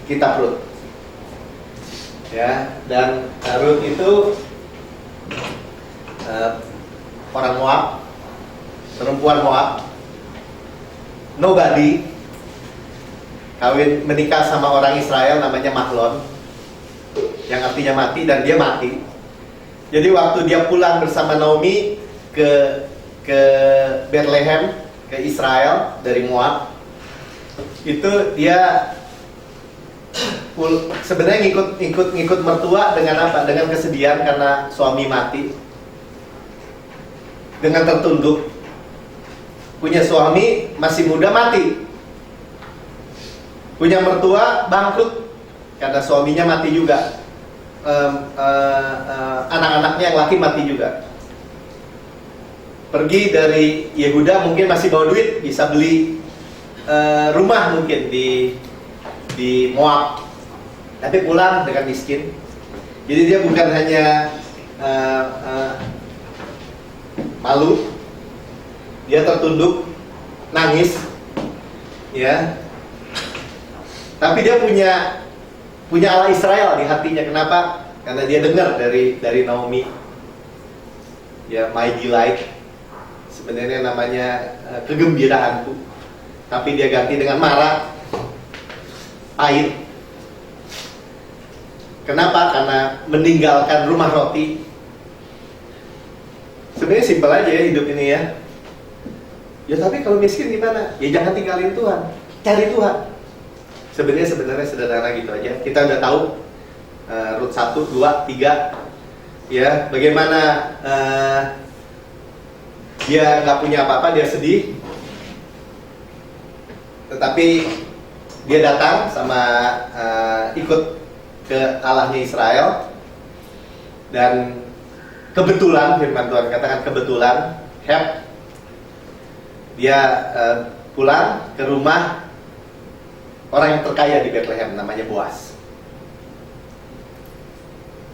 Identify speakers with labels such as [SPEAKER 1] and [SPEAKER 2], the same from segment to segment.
[SPEAKER 1] kitab Rut. Ya, dan Rut itu orang Moab, perempuan Moab, nobody, menikah sama orang Israel namanya Mahlon, yang artinya mati, dan dia mati. Jadi waktu dia pulang bersama Naomi ke Bethlehem, ke Israel dari Moab, itu dia sebenarnya ngikut mertua dengan apa? Dengan kesedihan karena suami mati, dengan tertunduk. Punya suami masih muda mati, punya mertua bangkrut karena suaminya mati juga, anak-anaknya yang laki mati juga. Pergi dari Yehuda, mungkin masih bawa duit, bisa beli rumah mungkin di Moab, tapi pulang dengan miskin. Jadi dia bukan hanya malu, dia tertunduk, nangis, ya. Tapi dia punya Allah Israel di hatinya. Kenapa? Karena dia dengar dari Naomi, ya, my delight. Sebenarnya namanya kegembiraanku, tapi dia ganti dengan marah, pahit. Kenapa? Karena meninggalkan rumah roti. Sebenarnya simpel aja ya hidup ini ya. Ya tapi kalau miskin gimana? Ya jangan tinggalin Tuhan, cari Tuhan. Sebenarnya sederhana gitu aja. Kita udah tahu Rut 1, 2, 3, ya, bagaimana dia nggak punya apa-apa, dia sedih, tetapi dia datang sama ikut ke Allahnya Israel, dan kebetulan, firman Tuhan katakan kebetulan, dia pulang ke rumah orang yang terkaya di Bethlehem, namanya Boaz.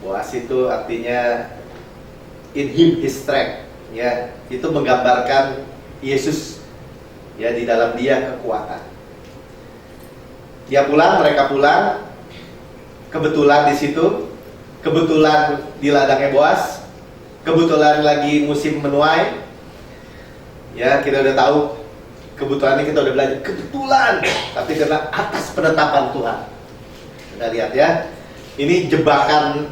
[SPEAKER 1] Boaz itu artinya in him his strength, ya, itu menggambarkan Yesus, ya, di dalam dia kekuatan. Dia pulang, mereka pulang, kebetulan di situ, kebetulan di ladangnya Boaz, kebetulan lagi musim menuai, ya, kita udah tahu. Kebetulannya kita udah belajar kebetulan, tapi karena atas penetapan Tuhan. Kita lihat ya, ini jebakan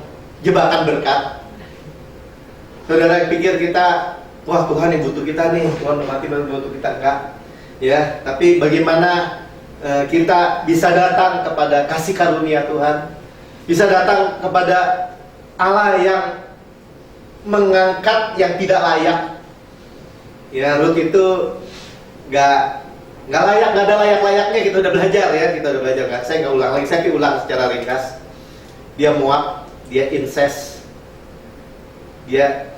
[SPEAKER 1] berkat. Saudara pikir kita, wah Tuhan yang butuh kita nih, Tuhan mati baru butuh kita, enggak? Ya, tapi bagaimana kita bisa datang kepada kasih karunia Tuhan, bisa datang kepada Allah yang mengangkat yang tidak layak. Ya, Rut itu nggak layak, nggak ada layak-layaknya. Kita udah belajar ya, kita udah belajar. Saya nggak ulang lagi, saya ulang secara ringkas. Dia Moab, dia incest, dia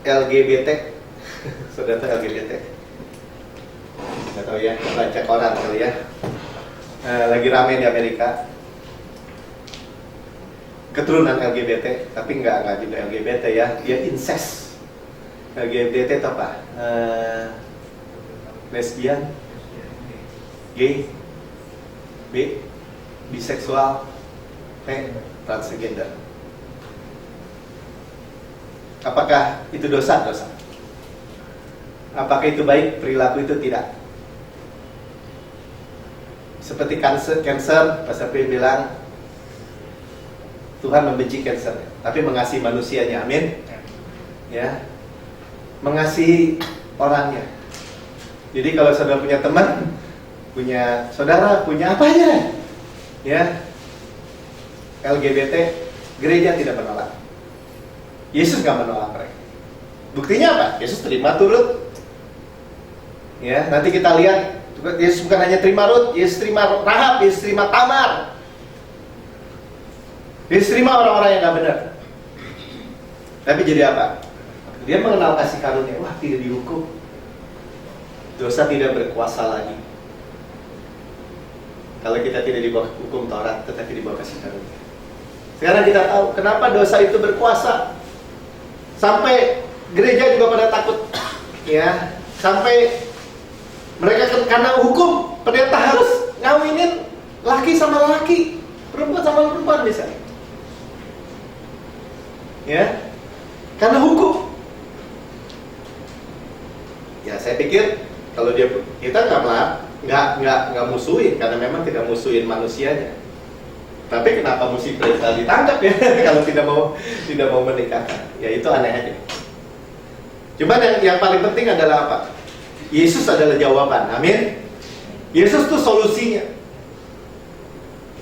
[SPEAKER 1] LGBT. Sudah tahu LGBT? Nggak tahu ya, baca koran kali ya. Lagi rame di Amerika. Keturunan LGBT, tapi nggak juga LGBT ya, dia incest. LGBT itu apa? Lesbian, gay, biseksual, transgender. Apakah itu dosa? Dosa. Apakah itu baik? Perilaku itu tidak. Seperti cancer, Pastor P bilang Tuhan membenci cancer, tapi mengasihi manusianya. Amin. Ya, mengasihi orangnya. Jadi kalau saudara punya teman, punya saudara, punya apa aja, ya, LGBT, gereja tidak menolak. Yesus nggak menolak mereka. Buktinya apa? Yesus terima turut. Ya, nanti kita lihat, Yesus bukan hanya terima Rut, Yesus terima Rahab, Yesus terima Tamar, Yesus terima orang-orang yang nggak benar. Tapi jadi apa? Dia mengenal kasih karunia. Wah, tidak dihukum. Dosa tidak berkuasa lagi. Kalau kita tidak dibawa hukum Taurat, tetapi dibawa kasih karunia. Sekarang kita tahu kenapa dosa itu berkuasa. Sampai gereja juga pada takut, ya. Sampai mereka karena hukum, pendeta harus ngawinin laki sama laki. Perempuan sama perempuan bisa. Ya, karena hukum. Ya, saya pikir kalau kita nggak musuhin, karena memang tidak musuhin manusianya. Tapi kenapa mesti kita ditangkap ya kalau tidak mau menikahkan? Ya itu aneh aja. Cuman yang paling penting adalah apa? Yesus adalah jawaban. Amin. Yesus tuh solusinya.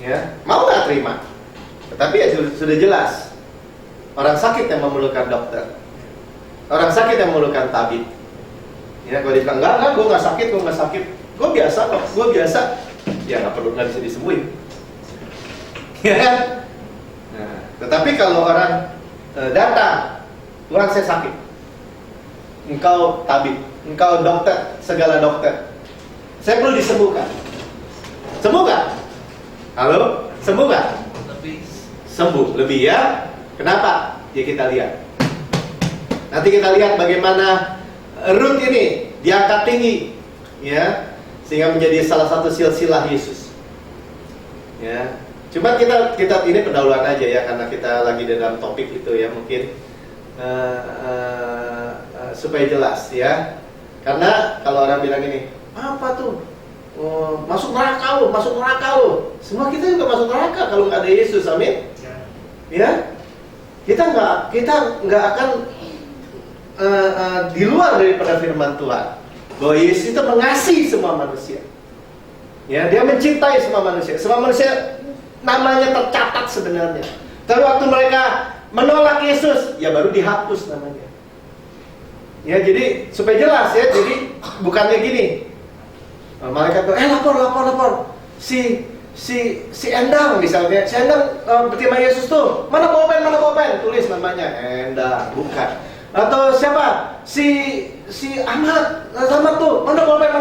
[SPEAKER 1] Ya, mau nggak terima? Tetapi ya sudah jelas. Orang sakit yang memerlukan dokter. Orang sakit yang memerlukan tabib. Ya, kalau dia bilang enggak, gue nggak sakit, gue biasa kok, gue biasa. Ya nggak bisa disembuhin. Ya kan? Nah, tetapi kalau orang datang, Tuhan saya sakit, engkau tabib, engkau dokter, segala dokter, saya perlu disembuhkan. Sembuh gak? Halo? Sembuh gak? Sembuh, lebih ya. Kenapa? Ya kita lihat. Nanti kita lihat bagaimana Ruth ini diangkat tinggi, ya, sehingga menjadi salah satu silsilah Yesus. Ya. Cuma kita ini pendahuluan aja ya, karena kita lagi dalam topik itu ya, mungkin supaya jelas ya. Karena kalau orang bilang ini, apa tuh? Masuk neraka lo. Semua kita juga masuk neraka kalau nggak ada Yesus, amin. Ya, kita nggak akan di luar daripada firman Tuhan. Bahwa Yesus itu mengasihi semua manusia. Ya, dia mencintai semua manusia. Semua manusia namanya tercatat sebenarnya. Tapi waktu mereka menolak Yesus, ya baru dihapus namanya. Ya, jadi supaya jelas ya, jadi bukannya gini. Malaikat tuh, lapor. Si Endang misalnya, si Endang berterima Yesus tuh, mana pulpen, tulis namanya Endang, bukan. Atau siapa? Si Ahmad tuh, mana pulpen,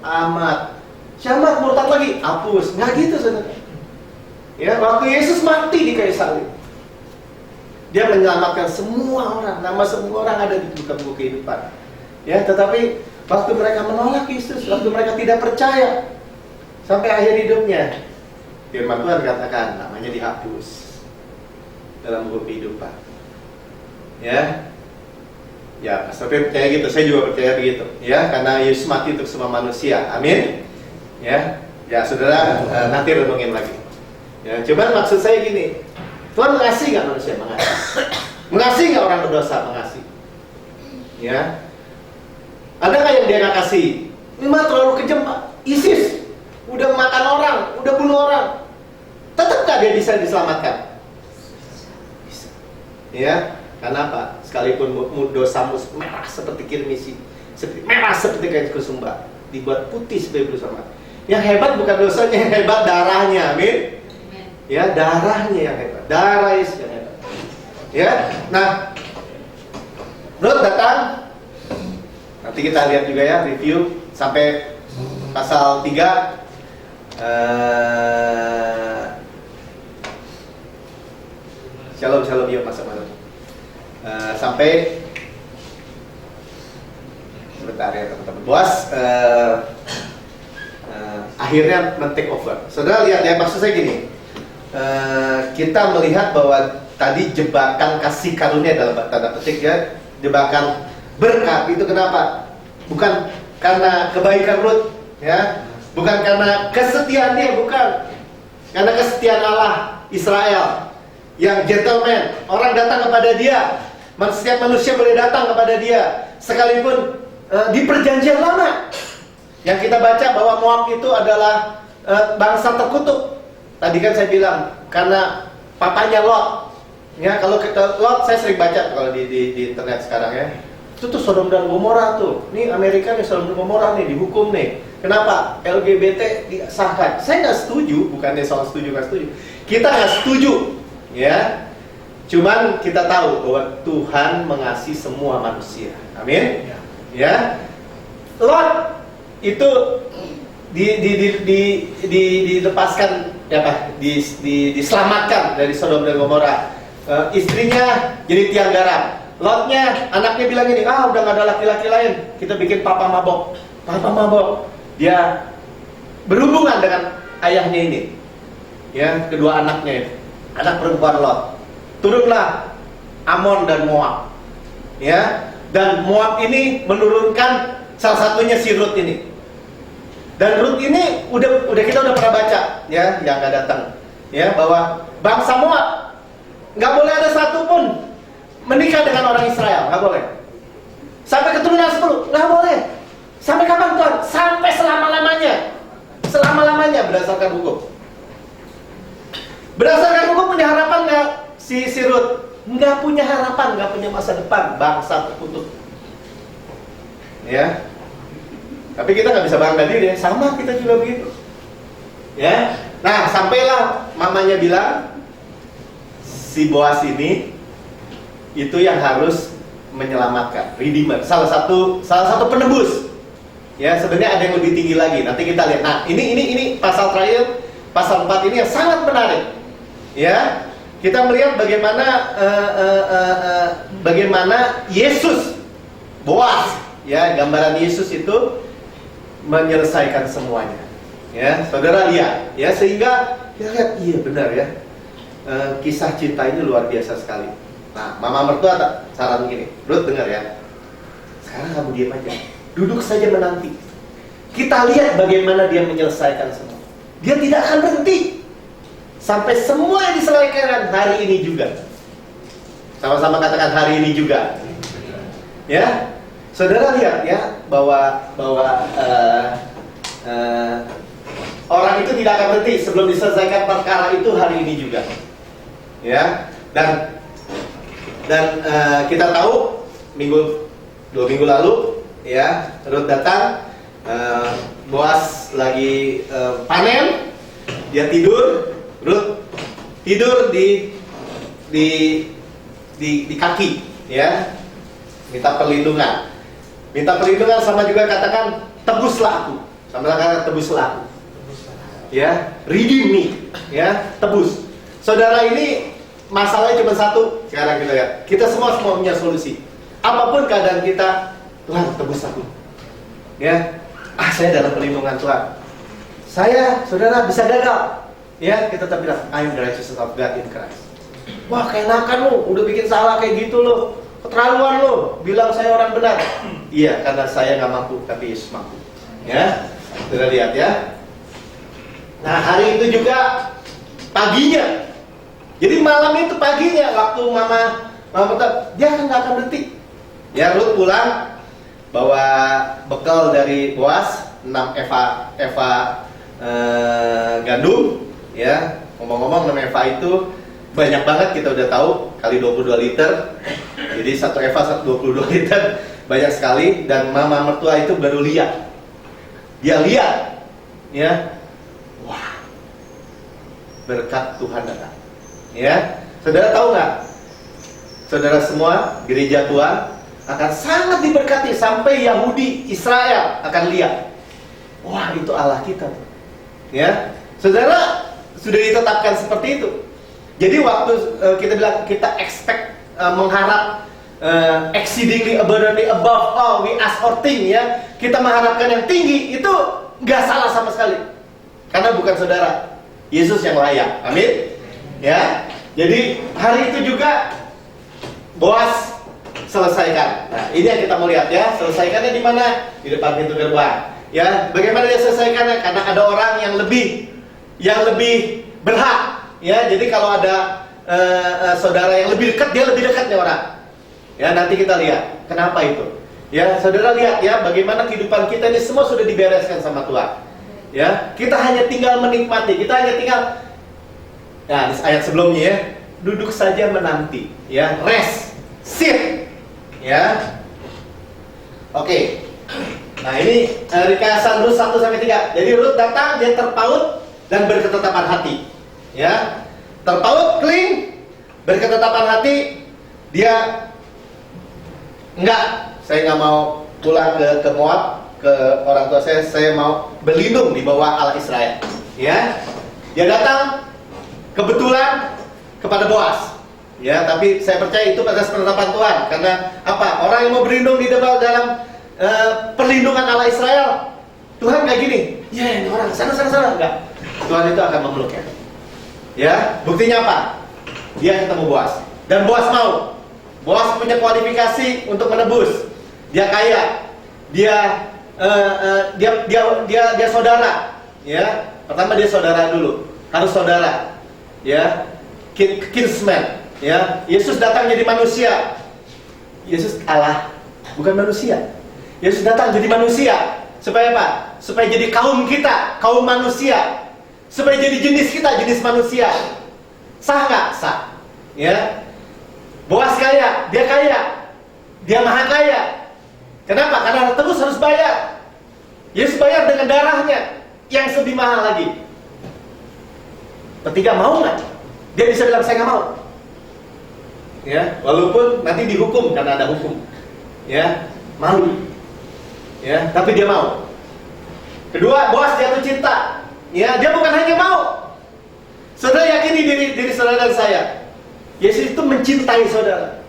[SPEAKER 1] Ahmad. Si Ahmad murtad lagi, hapus. Nggak gitu saudara. Ya, waktu Yesus mati di kayu salib, dia menyelamatkan semua orang, nama semua orang ada di buku kehidupan. Ya, tetapi waktu mereka menolak Yesus, waktu mereka tidak percaya, sampai akhir hidupnya, firman Tuhan katakan namanya dihapus dalam buku kehidupan. Ya, Pastor percaya gitu, saya juga percaya begitu. Ya, karena Yesus mati untuk semua manusia. Amin. Ya, saudara, nanti renungin lagi. Ya, cuman maksud saya gini, Tuhan mengasihi nggak manusia? Mengasihi. Mengasihi nggak orang berdosa? Mengasihi. Ya, ada nggak yang dia nggak kasih? Memang terlalu kejam, Pak. ISIS udah makan orang, udah bunuh orang, tetap nggak dia bisa diselamatkan? Bisa. Ya, karena apa? Sekalipun dosamu merah seperti kirmisi, merah seperti kain kusumba, dibuat putih seperti bulu sama. Yang hebat bukan dosanya, yang hebat darahnya. Amin. Ya, darahnya yang hebat, darah Yesus yang hebat. Ya, nah, Ruth datang. Nanti kita lihat juga ya, review sampai pasal 3. Shalom ya pasal mana? Sampai sebentar ya teman-teman. Boas akhirnya men-take over. Saudara lihat ya, maksud saya gini. Kita melihat bahwa tadi jebakan kasih karunia dalam tanda petik ya, jebakan berkat itu kenapa? Bukan karena kebaikan Ruth, ya, bukan karena kesetiaan dia, bukan karena kesetiaan Allah Israel yang gentleman, orang datang kepada dia, setiap manusia boleh datang kepada dia, sekalipun di perjanjian lama yang kita baca bahwa Moab itu adalah bangsa terkutuk. Tadi kan saya bilang karena papanya Lot. Ya, kalau kita Lot, saya sering baca kalau di internet sekarang ya. Itu tuh Sodom dan Gomora tuh. Nih Amerika nih Sodom dan Gomora nih dihukum nih. Kenapa? LGBT disahkan. Saya nggak setuju, bukannya soal setuju nggak setuju. Kita nggak setuju, ya. Cuman kita tahu bahwa Tuhan mengasihi semua manusia. Amin. Ya. Lot itu dilepaskan diselamatkan dari Sodom dan Gomora. Istrinya jadi tiang garam. Lotnya, anaknya bilang gini, udah gak ada laki-laki lain, kita bikin papa mabok. Dia berhubungan dengan ayahnya ini. ya, kedua anaknya, anak perempuan Lot. Turunlah Amon dan Moab, ya. Dan Moab ini menurunkan salah satunya si Rut ini. Dan Rut ini kita udah pernah baca, ya, yang nggak datang, ya, bahwa bangsa Moab nggak boleh ada satu pun menikah dengan orang Israel, nggak boleh. Sampai keturunan 10, nggak boleh. Sampai kapan Tuhan? Sampai selama-lamanya. Selama-lamanya berdasarkan hukum. Berdasarkan hukum punya harapan nggak si Rut? Nggak punya harapan, nggak punya masa depan, bangsa terkutuk. Ya. Tapi kita nggak bisa bangga diri, ya. Sama kita juga begitu. Ya. Nah, sampailah mamanya bilang, si Boas ini itu yang harus menyelamatkan, redeemer, salah satu penebus. Ya, sebenarnya ada yang lebih tinggi lagi. Nanti kita lihat. Nah, ini pasal terakhir, pasal 4 ini yang sangat menarik. Ya, kita melihat bagaimana Yesus, Boas, ya, gambaran Yesus itu menyelesaikan semuanya. Ya, saudara lihat, ya, sehingga kita lihat, iya benar ya, kisah cinta ini luar biasa sekali. Nah, mama mertua saran gini, Ruth dengar ya, sekarang kamu diam aja, duduk saja menanti. Kita lihat bagaimana dia menyelesaikan semua. Dia tidak akan berhenti sampai semua yang diselesaikan hari ini juga. Sama-sama katakan hari ini juga. Ya, saudara lihat ya bahwa orang itu tidak akan berhenti sebelum diselesaikan perkara itu hari ini juga. Ya, dan kita tahu 2 minggu lalu, ya, Ruth datang, Boas lagi panen, dia tidur, Ruth tidur di kaki, ya, minta perlindungan sama juga katakan tebuslah aku, sama katakan tebuslah aku, ya, redeem me, ya, tebus. Saudara, ini masalahnya cuma satu. Sekarang kita lihat, kita semua punya solusi. Apapun keadaan kita, Tuhan tebus aku, ya. Saya dalam perlindungan Tuhan. Saya, saudara, bisa gagal, ya. Kita tetap bilang, I am the righteousness of God in Christ. Wah, keenakan lu, udah bikin salah kayak gitu lo, keterlaluan lo, bilang saya orang benar. Iya, karena saya nggak mampu, tapi Yesus mampu. Ya, saudara lihat ya. Nah, hari itu juga paginya. Jadi malam itu paginya, waktu mama dia nggak akan berhenti. Ya, Ruth pulang bawa bekal dari Boas, 6 eva gandum. Ya, ngomong-ngomong 6 eva itu banyak banget, kita udah tahu, kali 22 liter. Jadi 1 eva 22 liter, banyak sekali. Dan mama mertua itu baru lihat. Dia lihat, ya, wah, berkat Tuhan datang. Ya, saudara tahu nggak? Saudara semua, gereja Tuhan akan sangat diberkati sampai Yahudi Israel akan lihat. Wah, itu Allah kita tuh. Ya, saudara, sudah ditetapkan seperti itu. Jadi waktu kita bilang kita expect, mengharap exceedingly abundantly above all we ask or think, ya, kita mengharapkan yang tinggi, itu nggak salah sama sekali. Karena bukan saudara, Yesus yang layak. Amin. Ya, jadi hari itu juga Boas selesaikan. Nah, ini yang kita mau lihat ya. Selesaikannya di mana? Di depan pintu gerbang. Ya, bagaimana dia selesaikannya? Karena ada orang yang lebih berhak. Ya, jadi kalau ada saudara yang lebih dekat, dia lebih dekat nih orang. Ya, nanti kita lihat kenapa itu. Ya, saudara lihat ya, bagaimana kehidupan kita ini semua sudah dibereskan sama Tuhan. Ya, kita hanya tinggal menikmati. Kita hanya tinggal. Nah, di ayat sebelumnya ya, duduk saja menanti, ya, rest, sit, ya. Oke. Nah, ini rekasan Rut 1-3. Jadi Rut datang, dia terpaut dan berketetapan hati, ya. Terpaut, clean, berketetapan hati, dia enggak, saya nggak mau pulang ke Moab, ke orang tua saya mau berlindung di bawah Allah Israel, ya. Dia datang kebetulan kepada Boas, ya, tapi saya percaya itu atas penetapan Tuhan. Karena apa? Orang yang mau berlindung di dalam perlindungan Allah Israel, Tuhan kayak gini, ya, ini orang sana enggak. Tuhan itu akan memeluknya. Ya, buktinya apa? Dia ketemu Boas. Dan Boas mau. Boas punya kualifikasi untuk menebus. Dia kaya. Dia dia saudara. Ya, pertama dia saudara dulu. Harus saudara. Ya, kinsman. Ya, Yesus datang jadi manusia. Yesus Allah, bukan manusia. Yesus datang jadi manusia. Supaya apa? Supaya jadi kaum kita, kaum manusia. Supaya jadi jenis kita, jenis manusia. Sah nggak? Sah. Ya. Boas kaya, dia kaya. Dia maha kaya. Kenapa? Karena terus harus bayar. Yesus bayar dengan darahnya yang lebih mahal lagi. Ketiga, mau nggak? Dia bisa bilang saya nggak mau. Ya, walaupun nanti dihukum karena ada hukum. Ya, malu. Ya, tapi dia mau. Kedua, Boas jatuh cinta. Ya, dia bukan hanya mau. Saudara yakini diri saudara dan saya. Yesus itu mencintai saudara.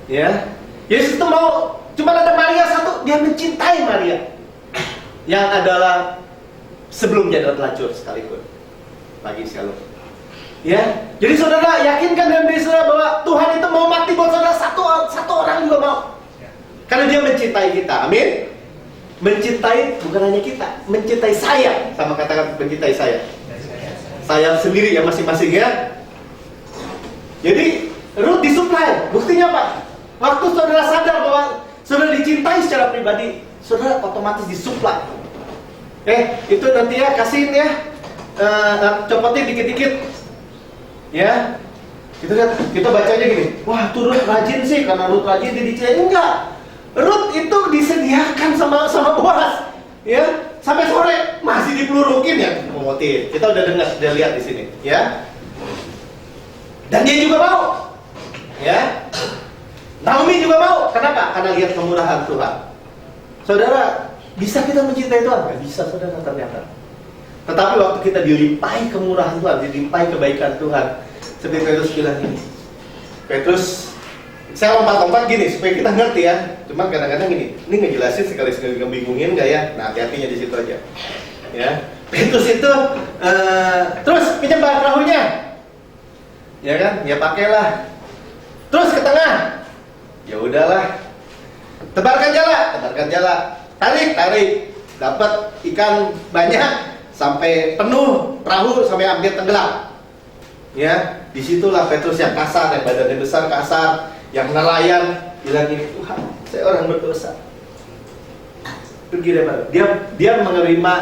[SPEAKER 1] Ya, Yesus itu mau. Cuma ada Maria satu, dia mencintai Maria. Yang adalah sebelum jadi pelacur sekalipun. Bagi shalom. Ya, jadi saudara yakinkan dalam diri saudara bahwa Tuhan itu mau mati buat saudara, satu orang juga mau. Karena dia mencintai kita, amin. Mencintai bukan hanya kita, mencintai saya, sama katakan mencintai saya. Saya sendiri ya masing-masing ya. Jadi Ruth disuplai, buktinya apa? Waktu saudara sadar bahwa saudara dicintai secara pribadi, saudara otomatis disuplai. Itu nanti ya kasihin ya, copotin dikit-dikit. Ya, kita bacanya gini, wah tuh Ruth rajin sih, karena Ruth rajin jadi dicintai. Enggak, Ruth itu disediakan sama Boas, ya sampai sore masih dipelurukin ya, memotin. Kita udah dengar, udah lihat di sini, ya. Dan dia juga mau, ya. Naomi juga mau, kenapa? Karena lihat kemurahan Tuhan. Saudara, bisa kita mencintai Tuhan? Nggak bisa, saudara ternyata. Tetapi waktu kita dilimpahi kemurahan Tuhan, dilimpahi kebaikan Tuhan, seperti Petrus bilang ini. Petrus, saya lompat-lompat gini supaya kita ngerti ya. Cuma kadang-kadang gini, ini ngejelasin sekali-sekali ngebingungin nggak ya? Nah, hati-hatinya di situ aja. Ya, Petrus itu terus pinjam perahunya, ya kan? Ya pakailah. Terus ke tengah, ya udahlah. Tebarkan jala, tarik, dapat ikan banyak. Sampai penuh perahu sampai hampir tenggelam. Ya, disitulah Petrus yang kasar, yang badannya besar kasar, yang nelayan bilang ini, Tuhan, saya orang berdosa. Pergi daripada dia menerima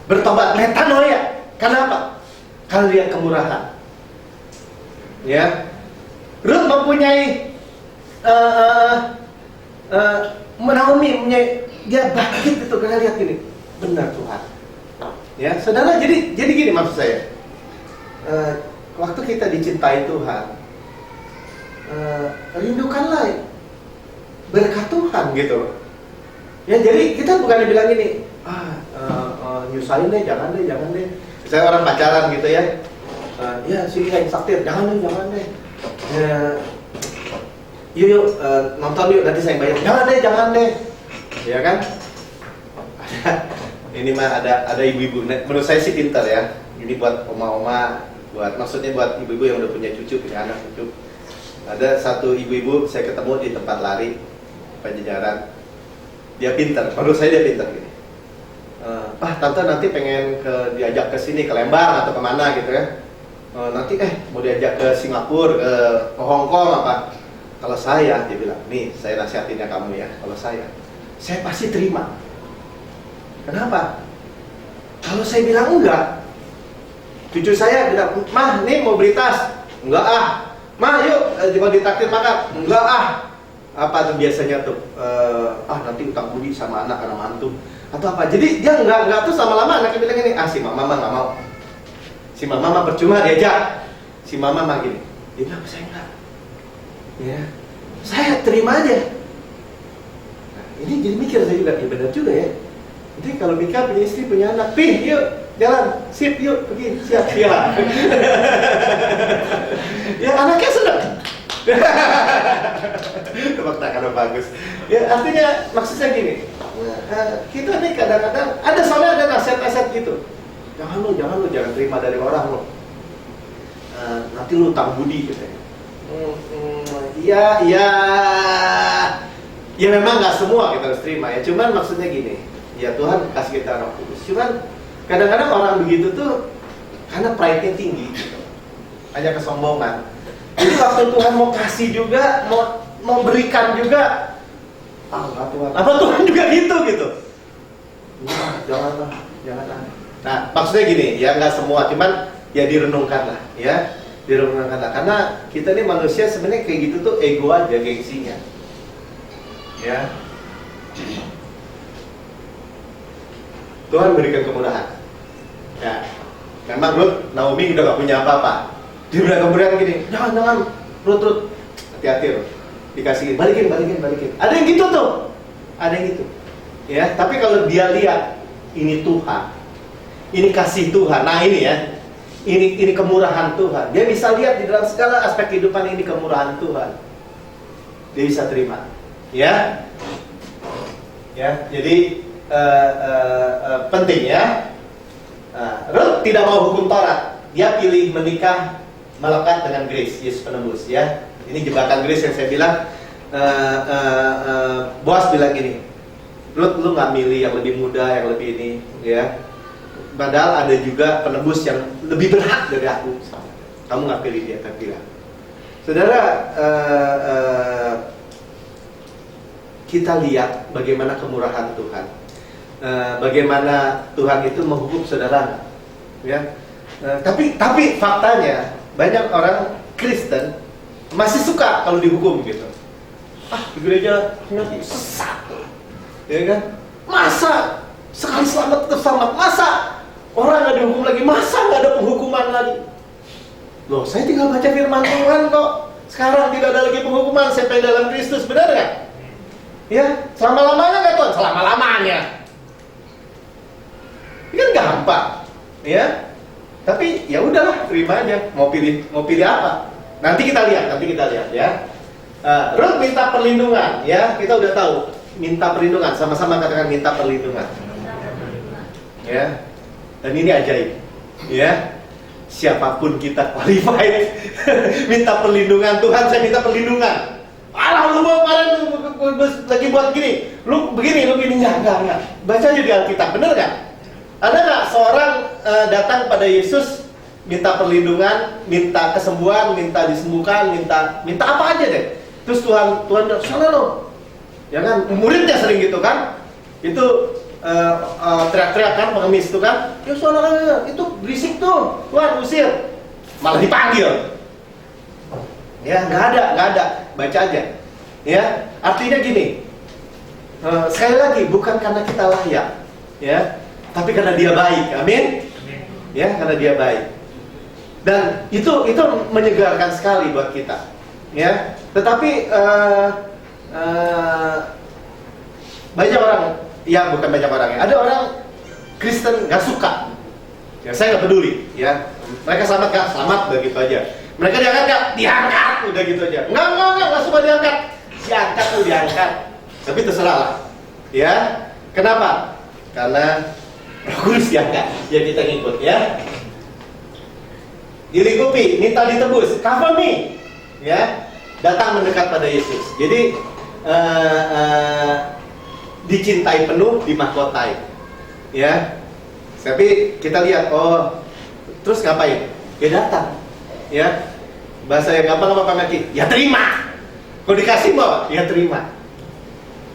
[SPEAKER 1] bertobat metanoia. Kenapa? Karena lihat kemurahan. Ya, Ruth mempunyai Naomi mempunyai dia bangkit itu karena lihat ini. Benar Tuhan. Ya, saudara, jadi gini maksud saya. Waktu kita dicintai Tuhan, rindukanlah berkat Tuhan gitu. Ya, jadi kita bukan bilang gini, nyusahin deh, jangan deh. Misalnya orang pacaran gitu ya. Ya, sini kayak saktir, jangan deh. Yuk, nonton yuk, nanti saya bayar. Jangan deh. Ya kan? Ini mah ada ibu-ibu, menurut saya sih pintar ya. Ini buat oma-oma, maksudnya buat ibu-ibu yang udah punya cucu, punya anak cucu. Ada satu ibu-ibu saya ketemu di tempat lari Pajajaran. Dia pintar, menurut saya dia pintar gini. Tante nanti pengen diajak ke sini, ke Lembang atau kemana gitu ya. Nanti mau diajak ke Singapura, ke Hong Kong apa. Kalau saya, dia bilang, nih saya nasihatinnya kamu ya. Kalau saya pasti terima. Kenapa? Kalau saya bilang enggak, cucu saya bilang, Mah, nih mau beli tas. Enggak Mah, yuk, mau ditraktir makan. Enggak Apa tuh biasanya tuh? Nanti utang budi sama anak karena mantu. Atau apa? Jadi dia enggak tuh lama-lama anaknya bilang ini, si mama mah enggak mau. Si mama mah percuma diajak. Si mama mah gini, dia bilang, saya enggak. Ya, saya terima aja. Nah, ini jadi mikir saya juga, ya benar juga ya. Jadi kalau Mika punya istri, punya anak, yuk, jalan, sip, yuk, pergi, siap. Ya anaknya senang. Tebak tangan bagus. Ya artinya maksudnya gini, kita nih kadang-kadang soalnya ada nasihat-nasihat gitu. jangan terima dari orang lo. Nanti lu utang budi gitu ya. Ya memang nggak semua kita harus terima ya. Cuman maksudnya gini, ya Tuhan kasih kita Roh Kudus. Cuman kadang-kadang orang begitu tuh karena pride-nya tinggi, gitu. Hanya kesombongan. Jadi waktu Tuhan mau kasih juga, mau berikan juga, enggak Tuhan. Apa Tuhan juga gitu? Janganlah. Nah, maksudnya gini, ya nggak semua, cuman ya direnungkanlah, ya. Direnungkanlah. Karena kita nih manusia sebenarnya kayak gitu tuh ego aja, gengsinya. Ya. Tuhan berikan kemudahan. Ya. Memang Ruth, Naomi udah gak punya apa-apa. Dia udah kemudian gini, jangan, Ruth, hati-hati Ruth. Dikasih, balikin. Ada yang gitu tuh. Ada yang gitu. Ya, tapi kalau dia lihat ini Tuhan, ini kasih Tuhan. Nah ini ya, ini kemurahan Tuhan. Dia bisa lihat di dalam segala aspek kehidupan ini kemurahan Tuhan. Dia bisa terima. Ya, jadi penting ya. Ruth tidak mau hukum Taurat. Dia pilih menikah melekat dengan Grace, Yesus penebus ya. Ini jebakan Grace yang saya bilang. Boas bilang gini, Ruth, lu nggak milih yang lebih muda, yang lebih ini ya. Padahal ada juga penebus yang lebih berhak dari aku. Kamu nggak pilih dia, tapi bilang. Saudara, kita lihat bagaimana kemurahan Tuhan. Bagaimana Tuhan itu menghukum saudara, ya. Tapi faktanya banyak orang Kristen masih suka kalau dihukum gitu. Di gereja nanti sesat, ya kan? Masa sekali selamat tetap selamat? Masa orang nggak dihukum lagi? Masa nggak ada penghukuman lagi? Loh, saya tinggal baca firman Tuhan kok. Sekarang tidak ada lagi penghukuman. Saya pengen dalam Kristus, benar nggak? Ya, selama-lamanya nggak Tuhan? Selama-lamanya. Ini kan gampang, ya. Tapi ya udahlah, terima aja. Mau pilih apa? Nanti kita lihat ya. Ruth minta perlindungan, ya. Kita udah tahu, minta perlindungan. Sama-sama katakan minta perlindungan. Ya. Dan ini ajaib, ya. Siapapun kita qualified minta perlindungan. Tuhan, saya minta perlindungan. Lu kemarin lagi buat gini, lu begini, enggak. Baca aja di Alkitab, bener nggak? Ada nggak seorang datang pada Yesus minta perlindungan, minta kesembuhan, minta disembuhkan, minta apa aja deh. Terus Tuhan sana lo, ya kan? Muridnya sering gitu kan? Itu teriak-teriak kan, pengemis itu kan? Ya sana itu berisik tuh, Tuhan usir, malah dipanggil. Ya nggak ada, baca aja. Ya, artinya gini. Sekali lagi, bukan karena kita layak, ya. Tapi karena dia baik, amin? Ya, karena dia baik. Dan itu menyegarkan sekali buat kita, ya. Tetapi banyak orang, ya bukan banyak orang ya. Ada orang Kristen nggak suka, ya saya nggak peduli, ya. Mereka selamat nggak? Selamat, begitu aja. Mereka diangkat nggak? Diangkat, udah gitu aja. Nggak suka diangkat. Diangkat. Tapi terserah lah, ya. Kenapa? Karena Roh Kudus diangkat, ya kita ngikut, ya. Dilingkupi, minta ditebus, cover me, ya. Datang mendekat pada Yesus. Jadi dicintai penuh, dimahkotai, ya. Tapi kita lihat, terus ngapain? Ya datang, ya. Bahasa yang gampang apa Pak Maki? Ya terima. Kalau dikasih mau, ya terima.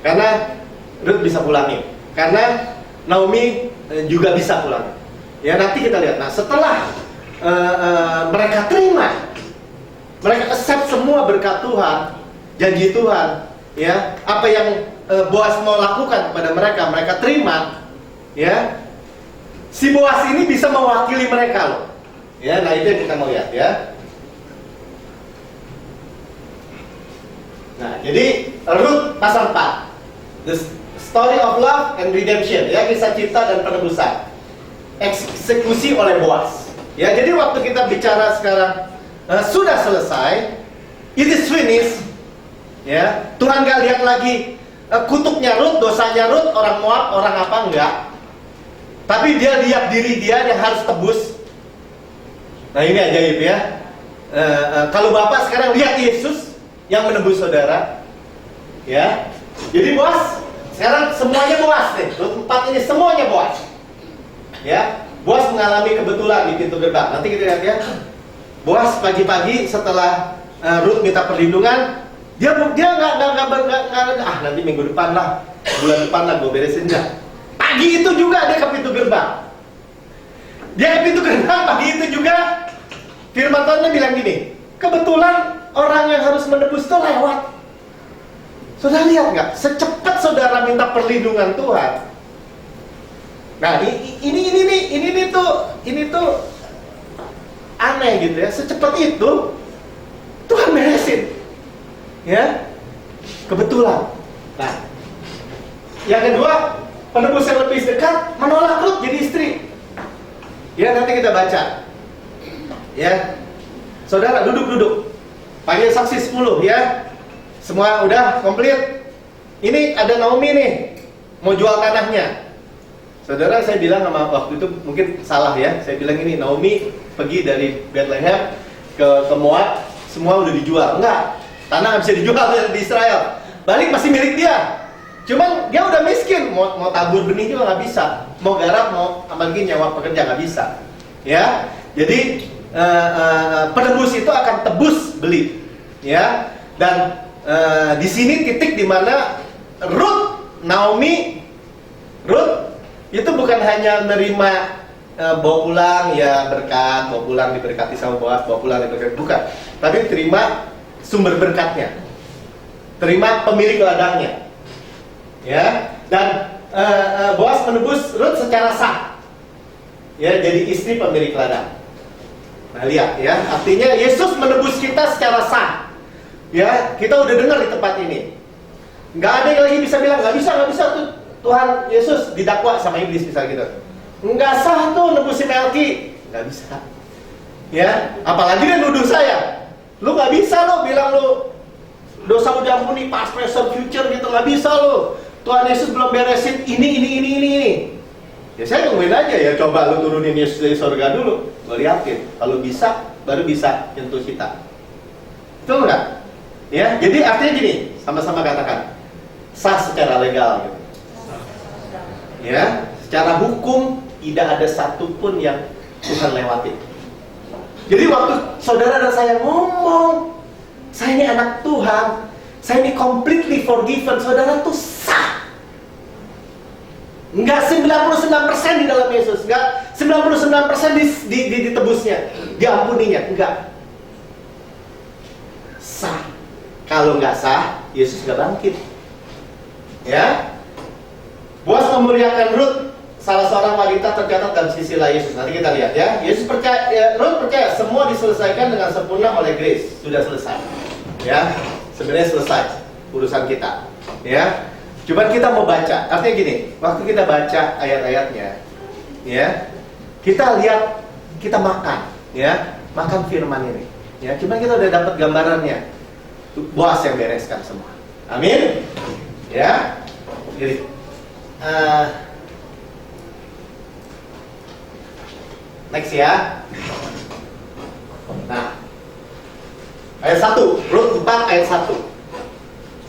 [SPEAKER 1] Karena Ruth bisa pulangin. Karena Naomi juga bisa pulang. Ya nanti kita lihat. Nah setelah mereka terima, mereka accept semua berkat Tuhan, janji Tuhan, ya apa yang Boas mau lakukan kepada mereka terima, ya. Si Boas ini bisa mewakili mereka loh. Ya, nah itu yang kita mau lihat ya. Nah jadi Ruth pasal 4, The Story of Love and Redemption, ya, kisah cinta dan penebusan. Eksekusi oleh Boas. Ya, jadi waktu kita bicara sekarang sudah selesai, it is finished. Ya, Tuhan gak lihat lagi kutuknya Ruth, dosanya Ruth, orang Moab, orang apa enggak. Tapi dia lihat diri dia yang harus tebus. Nah ini ajaib ya. Kalau Bapak sekarang lihat Yesus yang menebus saudara, ya. Jadi Boas, sekarang semuanya Boas nih. Rut 4 ini semuanya Boas. Ya, Boas mengalami kebetulan di pintu gerbang. Nanti kita lihat ya. Boas pagi-pagi setelah Rut minta perlindungan, dia nggak nanti minggu depan lah, bulan depan lah gue beresin dah. Pagi itu juga dia ke pintu gerbang. Dia ke pintu gerbang pagi itu juga. Firman Tuhan bilang gini, kebetulan orang yang harus menebus itu lewat. Saudara lihat nggak? Secepat saudara minta perlindungan Tuhan. Nah ini tuh aneh gitu ya. Secepat itu Tuhan beresin, ya. Kebetulan. Nah, yang kedua, penebus yang lebih dekat menolak Rut jadi istri. Ya, nanti kita baca. Ya, saudara duduk. Panggil saksi 10 ya. Semua udah komplit. Ini ada Naomi nih, mau jual tanahnya. Saudara, saya bilang sama waktu itu mungkin salah ya. Saya bilang ini, Naomi pergi dari Bethlehem ke Moab, semua udah dijual. Enggak, tanah nggak bisa dijual di Israel. Balik masih milik dia. Cuman dia udah miskin, mau tabur benih juga nggak bisa, mau garap, mau apalagi nyawa pekerja nggak bisa, ya. Jadi penebus itu akan tebus beli, ya. Dan di sini titik dimana Rut itu bukan hanya menerima bawa pulang ya berkat, bawa pulang diberkati sama Boas, bawa pulang diberkati, bukan, tapi terima sumber berkatnya, terima pemilik ladangnya. Ya, dan Boas menebus Rut secara sah, ya, jadi istri pemilik ladang. Nah lihat ya, artinya Yesus menebus kita secara sah. Ya, kita udah dengar di tempat ini. Nggak ada yang lagi bisa bilang nggak bisa tuh Tuhan Yesus didakwa sama iblis misalnya gitu. Nggak sah tuh nebusin Melki, nggak bisa. Ya, apalagi dia nuduh saya. Lu nggak bisa lo bilang lu dosa udah ampuni past, present, future gitu, nggak bisa lo. Tuhan Yesus belum beresin ini. Ya saya tungguin aja ya, coba lu turunin Yesus dari surga dulu, gue liatin. Kalau bisa, baru bisa nyentuh kita. Betul nggak? Ya, jadi artinya gini, sama-sama katakan sah secara legal gitu. Ya, secara hukum tidak ada satupun yang Tuhan lewatin. Jadi waktu saudara dan saya ngomong, saya ini anak Tuhan, saya ini completely forgiven, saudara tuh sah. Enggak 99% di dalam Yesus, enggak 99% ditebusnya, diampuninya, enggak. Sah. Kalau enggak sah, Yesus enggak bangkit. Ya. Boas memuliakan Rut, salah seorang wanita tercatat dalam silsilah Yesus. Nanti kita lihat ya. Yesus percaya, Rut percaya semua diselesaikan dengan sempurna oleh grace. Sudah selesai. Ya, sebenarnya selesai urusan kita. Ya. Cuman kita mau baca, artinya gini, waktu kita baca ayat-ayatnya, ya, kita lihat, kita makan, ya, makan firman ini, ya, cuman kita udah dapat gambarannya, Boas yang bereskan semua, amin, ya, jadi, next ya, nah, ayat 1, Rut 4 ayat 1.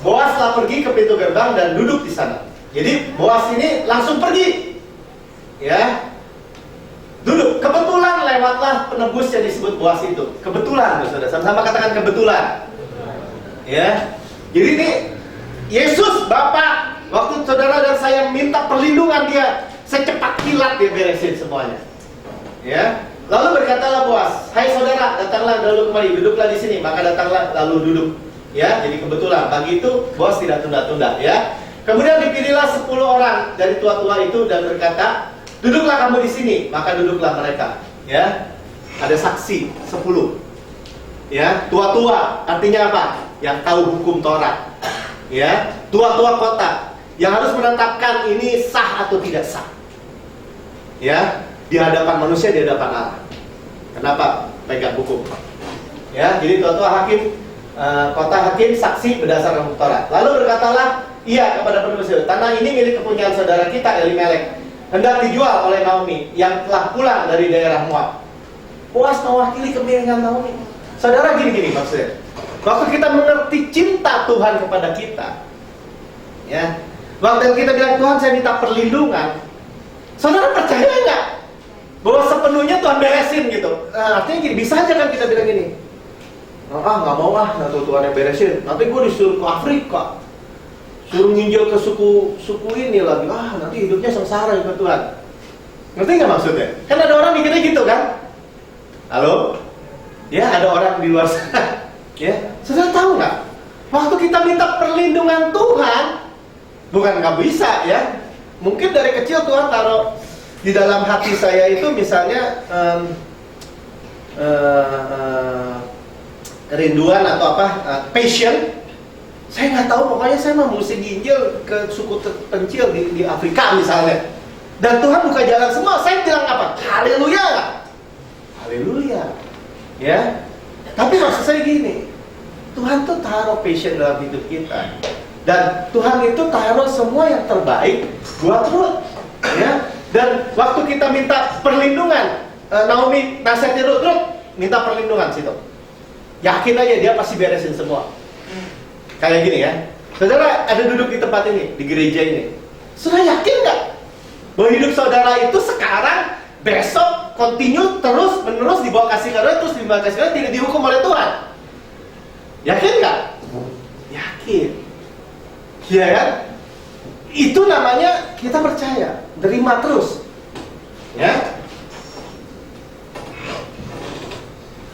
[SPEAKER 1] Boas telah pergi ke pintu gerbang dan duduk di sana. Jadi Boas ini langsung pergi, ya, duduk. Kebetulan lewatlah penebus yang disebut Boas itu. Kebetulan, saudara. Sama-sama katakan kebetulan. Ya. Jadi ini Yesus Bapa, waktu saudara dan saya minta perlindungan dia, secepat kilat dia beresin semuanya. Ya. Lalu berkatalah Boas, "Hai saudara, datanglah dahulu kemari, duduklah di sini." Maka datanglah lalu duduk. Ya, jadi kebetulan pagi itu Boas tidak tunda-tunda, ya. Kemudian dipilihlah 10 orang dari tua-tua itu dan berkata, "Duduklah kamu di sini." Maka duduklah mereka, ya. Ada saksi 10. Ya, tua-tua artinya apa? Yang tahu hukum Taurat. Ya, tua-tua kota yang harus menetapkan ini sah atau tidak sah. Ya, di hadapan manusia, di hadapan Allah. Kenapa? Pegang hukum. Ya, jadi tua-tua hakim kota hakim saksi berdasarkan Taurat. Lalu berkatalah ia kepada penebus, "Tanah ini milik kepunyaan saudara kita Elimelek. hendak dijual oleh Naomi yang telah pulang dari daerah Moab. Boaz mewakili kebingungan Naomi. Saudara, gini maksudnya. Waktu kita mengerti cinta Tuhan kepada kita, ya, waktu kita bilang Tuhan saya minta perlindungan, saudara percaya nggak bahwa sepenuhnya Tuhan beresin gitu? Artinya gini, bisa aja kan kita bilang gini, nggak mau nanti Tuhan yang beresin, nanti gue disuruh ke Afrika, suruh nginjil ke suku ini lagi, nanti hidupnya sengsara ya Tuhan. Ngerti nggak maksudnya? Kan ada orang mikirnya gitu kan? Halo? Ya, ada orang di luar sana. Ya, saudara tahu nggak? Waktu kita minta perlindungan Tuhan, bukan nggak bisa ya. Mungkin dari kecil Tuhan taruh di dalam hati saya itu misalnya kerinduan atau apa, passion. Saya nggak tahu, pokoknya saya mau mesti ginjil ke suku terpencil di Afrika misalnya. Dan Tuhan buka jalan semua. Saya bilang apa? Haleluya nggak? Haleluya. Ya. Tapi maksud saya gini, Tuhan tuh taruh passion dalam hidup kita. Dan Tuhan itu taruh semua yang terbaik buat Ruth. Ya. Dan waktu kita minta perlindungan, Naomi nasihatnya Ruth minta perlindungan situ. Yakin aja dia pasti beresin semua. Kayak gini ya. Saudara ada duduk di tempat ini, di gereja ini. Saudara yakin nggak bahwa hidup saudara itu sekarang, besok, continue terus menerus dibawa kasih karunia, terus dibawa kasih karunia, tidak dihukum oleh Tuhan? Yakin nggak? Yakin. Iya kan? Itu namanya kita percaya, terima terus. Ya.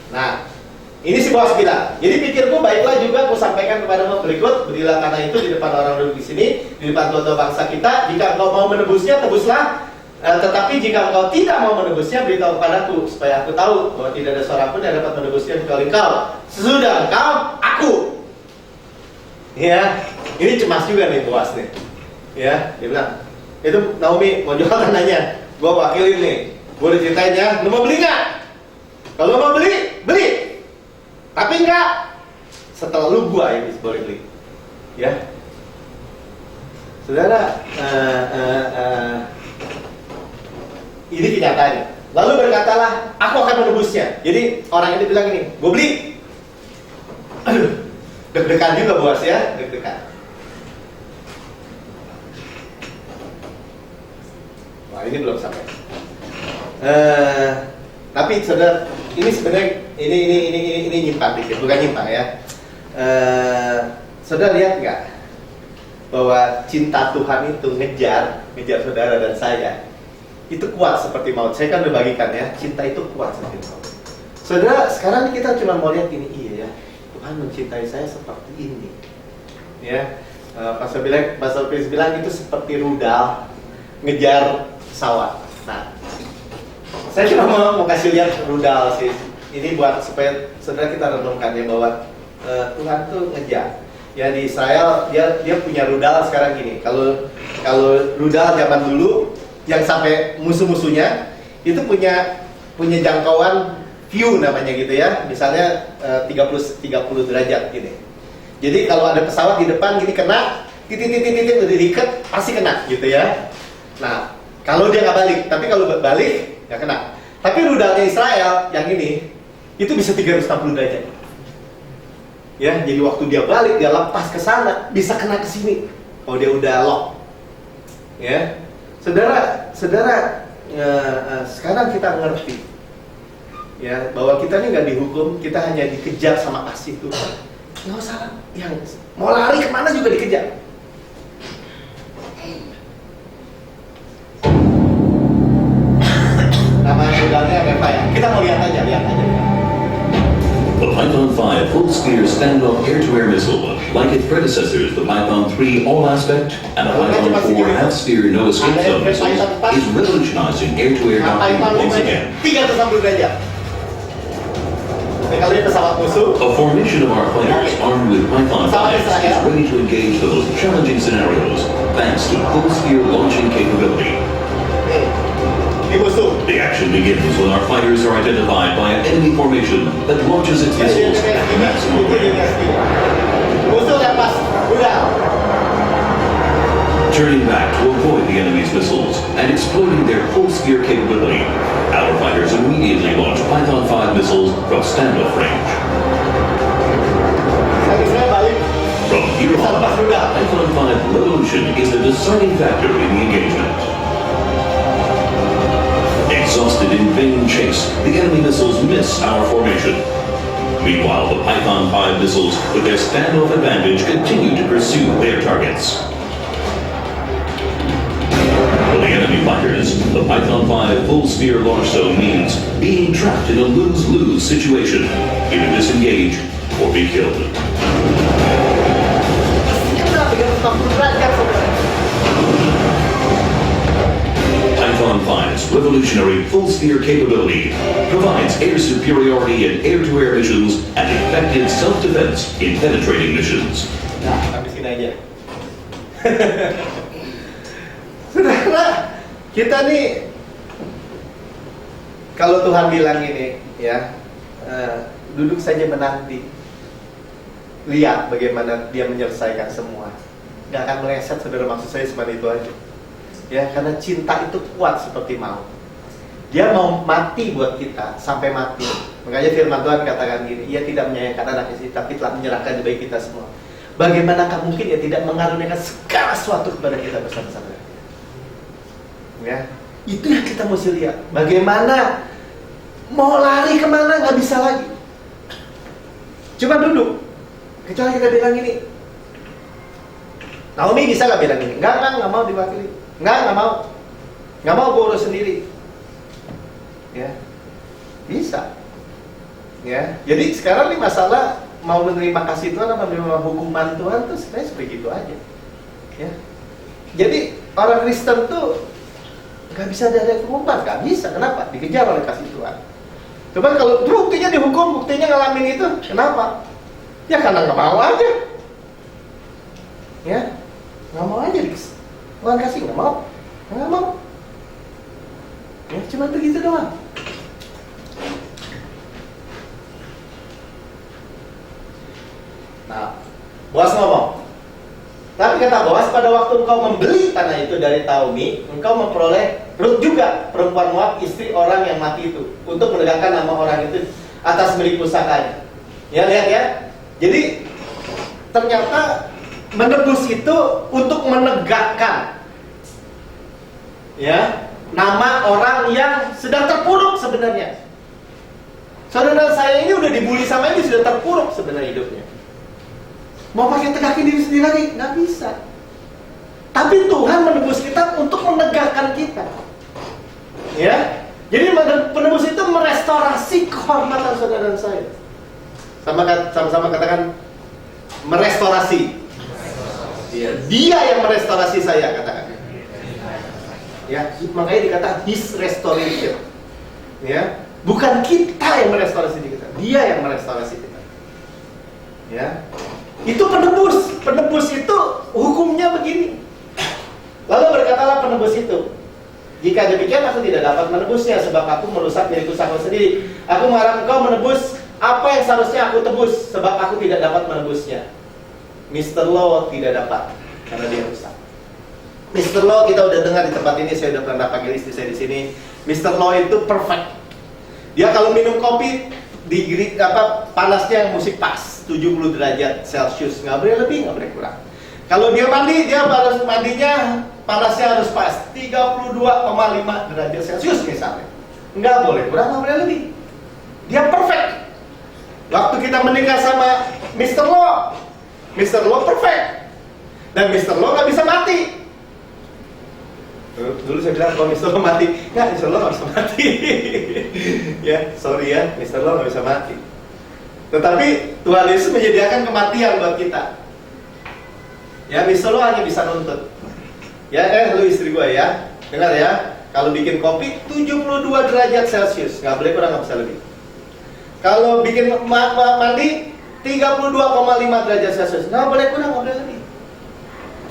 [SPEAKER 1] Nah, ini si Boaz bilang, jadi pikirku baiklah juga aku sampaikan kepadamu berikut, berilah tanah itu di depan orang duduk di sini, di depan tua-tua bangsa kita. Jika engkau mau menebusnya, tebuslah. Tetapi jika engkau tidak mau menebusnya, beritahu kepadaku, supaya aku tahu bahwa tidak ada seorang pun yang dapat menebusnya kecuali engkau. Sesudah engkau, aku. Ya, ini cemas juga nih Boaz nih. Ya, dia bilang, itu Naomi mau jual tanahnya, gua wakilin nih, gua udah ceritain ya, lu mau beli nggak? Kalau mau beli, beli. Tapi enggak setelah lu gua yang boleh beli. Ya. Saudara, ini kenyataannya. Lalu berkatalah, aku akan menebusnya. Jadi orang ini bilang ini, gua beli. Aduh, deg-degan juga Boaz ya, deg-degan. Wah, ini belum sampai. Tapi saudara, ini sebenarnya ini nyimpang dikit, bukan nyimpang ya. Saudara lihat nggak bahwa cinta Tuhan itu ngejar saudara dan saya itu kuat seperti maut. Saya kan udah bagikan ya, cinta itu kuat seperti maut. Saudara, sekarang kita cuma mau lihat ini, iya ya, Tuhan mencintai saya seperti ini. Ya, Pastor Chris bilang itu seperti rudal ngejar pesawat. Nah, saya cuma mau kasih lihat rudal sih. Ini buat supaya saudara kita renungkan ya bahwa Tuhan tuh ngejar. Ya di Israel dia punya rudal sekarang gini. Kalau rudal zaman dulu yang sampai musuh-musuhnya itu punya jangkauan view namanya gitu ya. Misalnya 30 derajat gini. Jadi kalau ada pesawat di depan gini kena titik udah diikat pasti kena gitu ya. Nah, kalau dia nggak balik, tapi kalau balik nggak kena. Tapi rudalnya Israel yang ini itu bisa 360 derajat. Ya, jadi waktu dia balik, dia lepas ke sana, bisa kena ke sini. Kalau dia udah lock. Ya. Saudara, sekarang kita ngerti. Ya, bahwa kita ini nggak dihukum, kita hanya dikejar sama kasih Tuhan. Nggak usah yang mau lari kemana juga dikejar. Nama rudalnya apa ya? Kita mau lihat aja.
[SPEAKER 2] The Python 5 full-sphere standoff air-to-air missile, like its predecessors, the Python 3 all-aspect and the Python 4 half-sphere no-escape zone missiles, is revolutionizing air-to-air docking once again.
[SPEAKER 1] 360 derajat. Kalau ini pesawat musuh.
[SPEAKER 2] A formation of our fighters armed with Python 5s is ready to engage the most challenging scenarios, thanks to full-sphere launching capability. The action begins when our fighters are identified by an enemy formation that launches its missiles at the maximum range.
[SPEAKER 1] Musuh lepas rudal.
[SPEAKER 2] Turning back to avoid the enemy's missiles and exploiting their full-sphere capability, our fighters immediately launched Python 5 missiles from standoff range. From here on, Python 5 revolution is the deciding factor in the engagement. Exhausted in vain chase, the enemy missiles miss our formation. Meanwhile, the Python 5 missiles, with their standoff advantage, continue to pursue their targets. For the enemy fighters, the Python 5 full-sphere launch zone means being trapped in a lose-lose situation, either disengage or be killed. Python 5's revolutionary full-sphere capability provides air superiority in air-to-air missions and effective self-defense in penetrating missions.
[SPEAKER 1] Nah, habis ini aja. Saudara, kita nih kalau Tuhan bilang ini ya, duduk saja menanti, lihat bagaimana Dia menyelesaikan semua. Gak akan meleset, saudara, maksud saya cuma itu aja. Ya, karena cinta itu kuat seperti maut. Dia mau mati buat kita sampai mati. Makanya firman Tuhan katakan gini, Ia tidak menyayangkan anaknya sendiri, tapi telah menyerahkan bagi kita semua. Bagaimanakah mungkin Ia tidak mengaruniakan segala sesuatu kepada kita bersama-sama? Ya, itu yang kita mesti lihat. Bagaimana mau lari kemana nggak bisa lagi. Coba duduk. Kecuali kita bilang ini. Naomi bisa nggak bilang ini? Nggak mau diwakili. Nggak mau gue urus sendiri. Ya, bisa. Ya, jadi sekarang nih masalah mau menerima kasih Tuhan atau menerima hukuman Tuhan tuh sebenarnya seperti itu aja. Ya, jadi orang Kristen tuh nggak bisa dari hukuman, nggak bisa. Kenapa? Dikejar oleh kasih Tuhan. Coba kalau buktinya dihukum, buktinya ngalamin itu, kenapa? Ya karena nggak mau aja. Ya, nggak mau aja. Tuhan kasih nggak mau. Ya, cuma begitu doang. Nah, Boas ngomong. Tapi kata Boas, pada waktu engkau membeli tanah itu dari Naomi, engkau memperoleh Rut juga, perempuan Moab, istri orang yang mati itu, untuk menegakkan nama orang itu atas milik pusakanya. Ya, lihat ya. Jadi ternyata menebus itu untuk menegakkan, ya, nama orang yang sedang terpuruk sebenarnya. Saudara saya ini udah dibully sama ini, sudah terpuruk sebenarnya hidupnya. Mau pakai tegakin diri sendiri lagi? Nggak bisa. Tapi Tuhan menebus kita untuk menegakkan kita. Ya, jadi penebus itu merestorasi kehormatan saudara dan saya. Sama-sama katakan merestorasi. Dia yang merestorasi saya, katakan. Ya, makanya dikatakan His restoration. Ya, bukan kita yang merestorasi kita, Dia yang merestorasi kita. Ya. Itu penebus. Penebus itu hukumnya begini. Lalu berkatalah penebus itu, jika demikian aku tidak dapat menebusnya, sebab aku merusak milik usahaku sendiri. Aku mengharap engkau menebus apa yang seharusnya aku tebus, sebab aku tidak dapat menebusnya. Mr. Law tidak dapat karena dia rusak. Mr. Law kita udah dengar di tempat ini, saya udah pernah panggil istri saya di sini. Mr. Law itu perfect. Dia kalau minum kopi panasnya mesti pas 70 derajat Celcius, nggak boleh lebih, nggak boleh kurang. Kalau dia mandi, dia harus mandinya panasnya harus pas 32,5 derajat Celcius misalnya. Nggak boleh kurang, nggak boleh lebih. Dia perfect. Waktu kita menikah sama Mr. Law perfect. Dan Mr. Law nggak bisa mati. Dulu saya bilang kalau Mr. Law mati, nggak, Mr. Law nggak bisa mati. Ya, sorry ya, Mr. Law nggak bisa mati. Tetapi Tuhan Yesus menyediakan kematian buat kita. Ya, Mr. Law hanya bisa nuntut. Ya, lu istri gue ya, dengar ya, kalau bikin kopi 72 derajat Celcius, nggak boleh kurang, nggak bisa lebih. Kalau bikin mandi 32,5 derajat Celcius, nggak boleh kurang, nggak boleh lebih.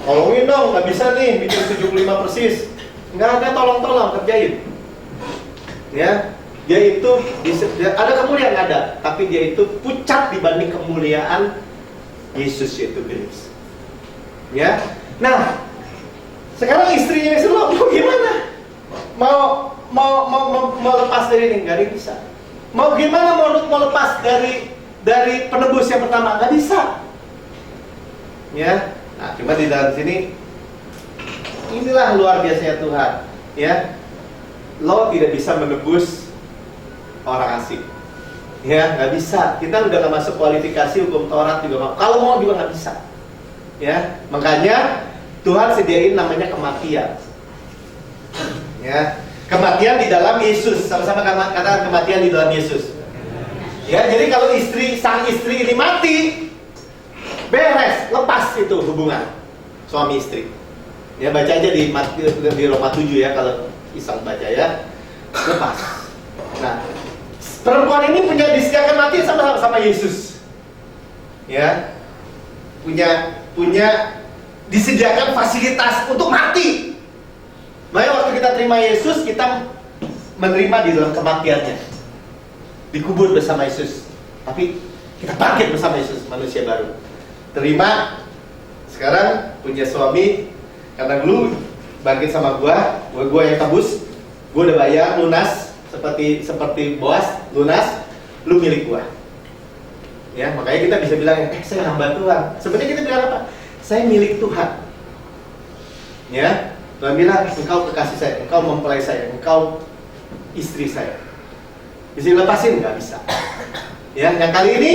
[SPEAKER 1] Tolongin dong, nggak bisa nih bikin 75 persis. Nggak ada tolong-tolong, kerjain. Ya, dia itu ada kemuliaan ada, tapi dia itu pucat dibanding kemuliaan Yesus yaitu Kristus. Ya, nah Sekarang istrinya Yesus mau gimana? Mau lepas dari ini? Nggak ada yang bisa. Mau gimana mau lepas dari penebus yang pertama? Nggak bisa. Ya, nah cuma di dalam sini inilah luar biasanya Tuhan. Ya, lo tidak bisa menebus orang asing. Ya, nggak bisa. Kita udah nggak masuk kualifikasi hukum Taurat juga. Kalau mau juga nggak bisa. Ya, makanya Tuhan sediain namanya kematian. Ya, kematian di dalam Yesus. Sama-sama katakan kematian di dalam Yesus. Ya, jadi kalau sang istri ini mati, beres, lepas itu hubungan suami istri. Ya, baca aja di Roma 7 ya, kalau iseng baca ya. Lepas. Nah, perempuan ini punya disediakan mati sama Yesus. Ya. Punya disediakan fasilitas untuk mati. Makanya waktu kita terima Yesus, kita menerima di dalam kematiannya. Dikubur bersama Yesus. Tapi kita bangkit bersama Yesus, manusia baru. Terima, sekarang punya suami, karena lu bangkit sama gua yang tebus, gua udah bayar lunas, seperti Boas, lunas, lu milik gua. Ya, makanya kita bisa bilang, saya hamba Tuhan. Sebenarnya kita bilang apa? Saya milik Tuhan. Ya, Tuhan bilang, engkau kekasih saya, engkau mempelai saya, engkau istri saya. Bisa dilepasin? Nggak bisa. Ya, yang kali ini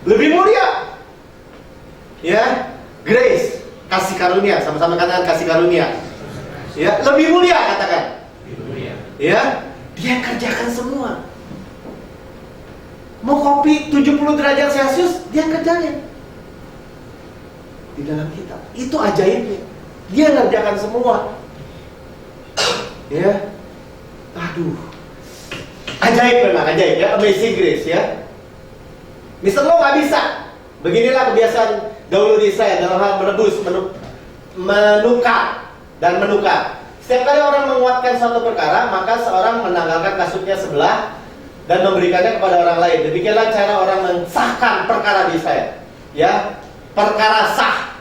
[SPEAKER 1] lebih mulia. Ya, grace, kasih karunia, sama-sama katakan kasih karunia. Ya, lebih mulia katakan. Ya, dia kerjakan semua. Mau kopi 70 derajat Celcius, dia kerjain. Di dalam kita. Itu ajaibnya. Dia ngerjakan semua. Ya. Aduh. Ajaib memang, ajaib ya, amazing grace ya. Mister lo nggak bisa. Beginilah kebiasaan dahulu di Israel dalam hal menebus, menukar dan menukar. Setiap kali orang menguatkan suatu perkara, maka seorang menanggalkan kasutnya sebelah dan memberikannya kepada orang lain. Demikianlah cara orang mensahkan perkara di Israel. Ya, perkara sah.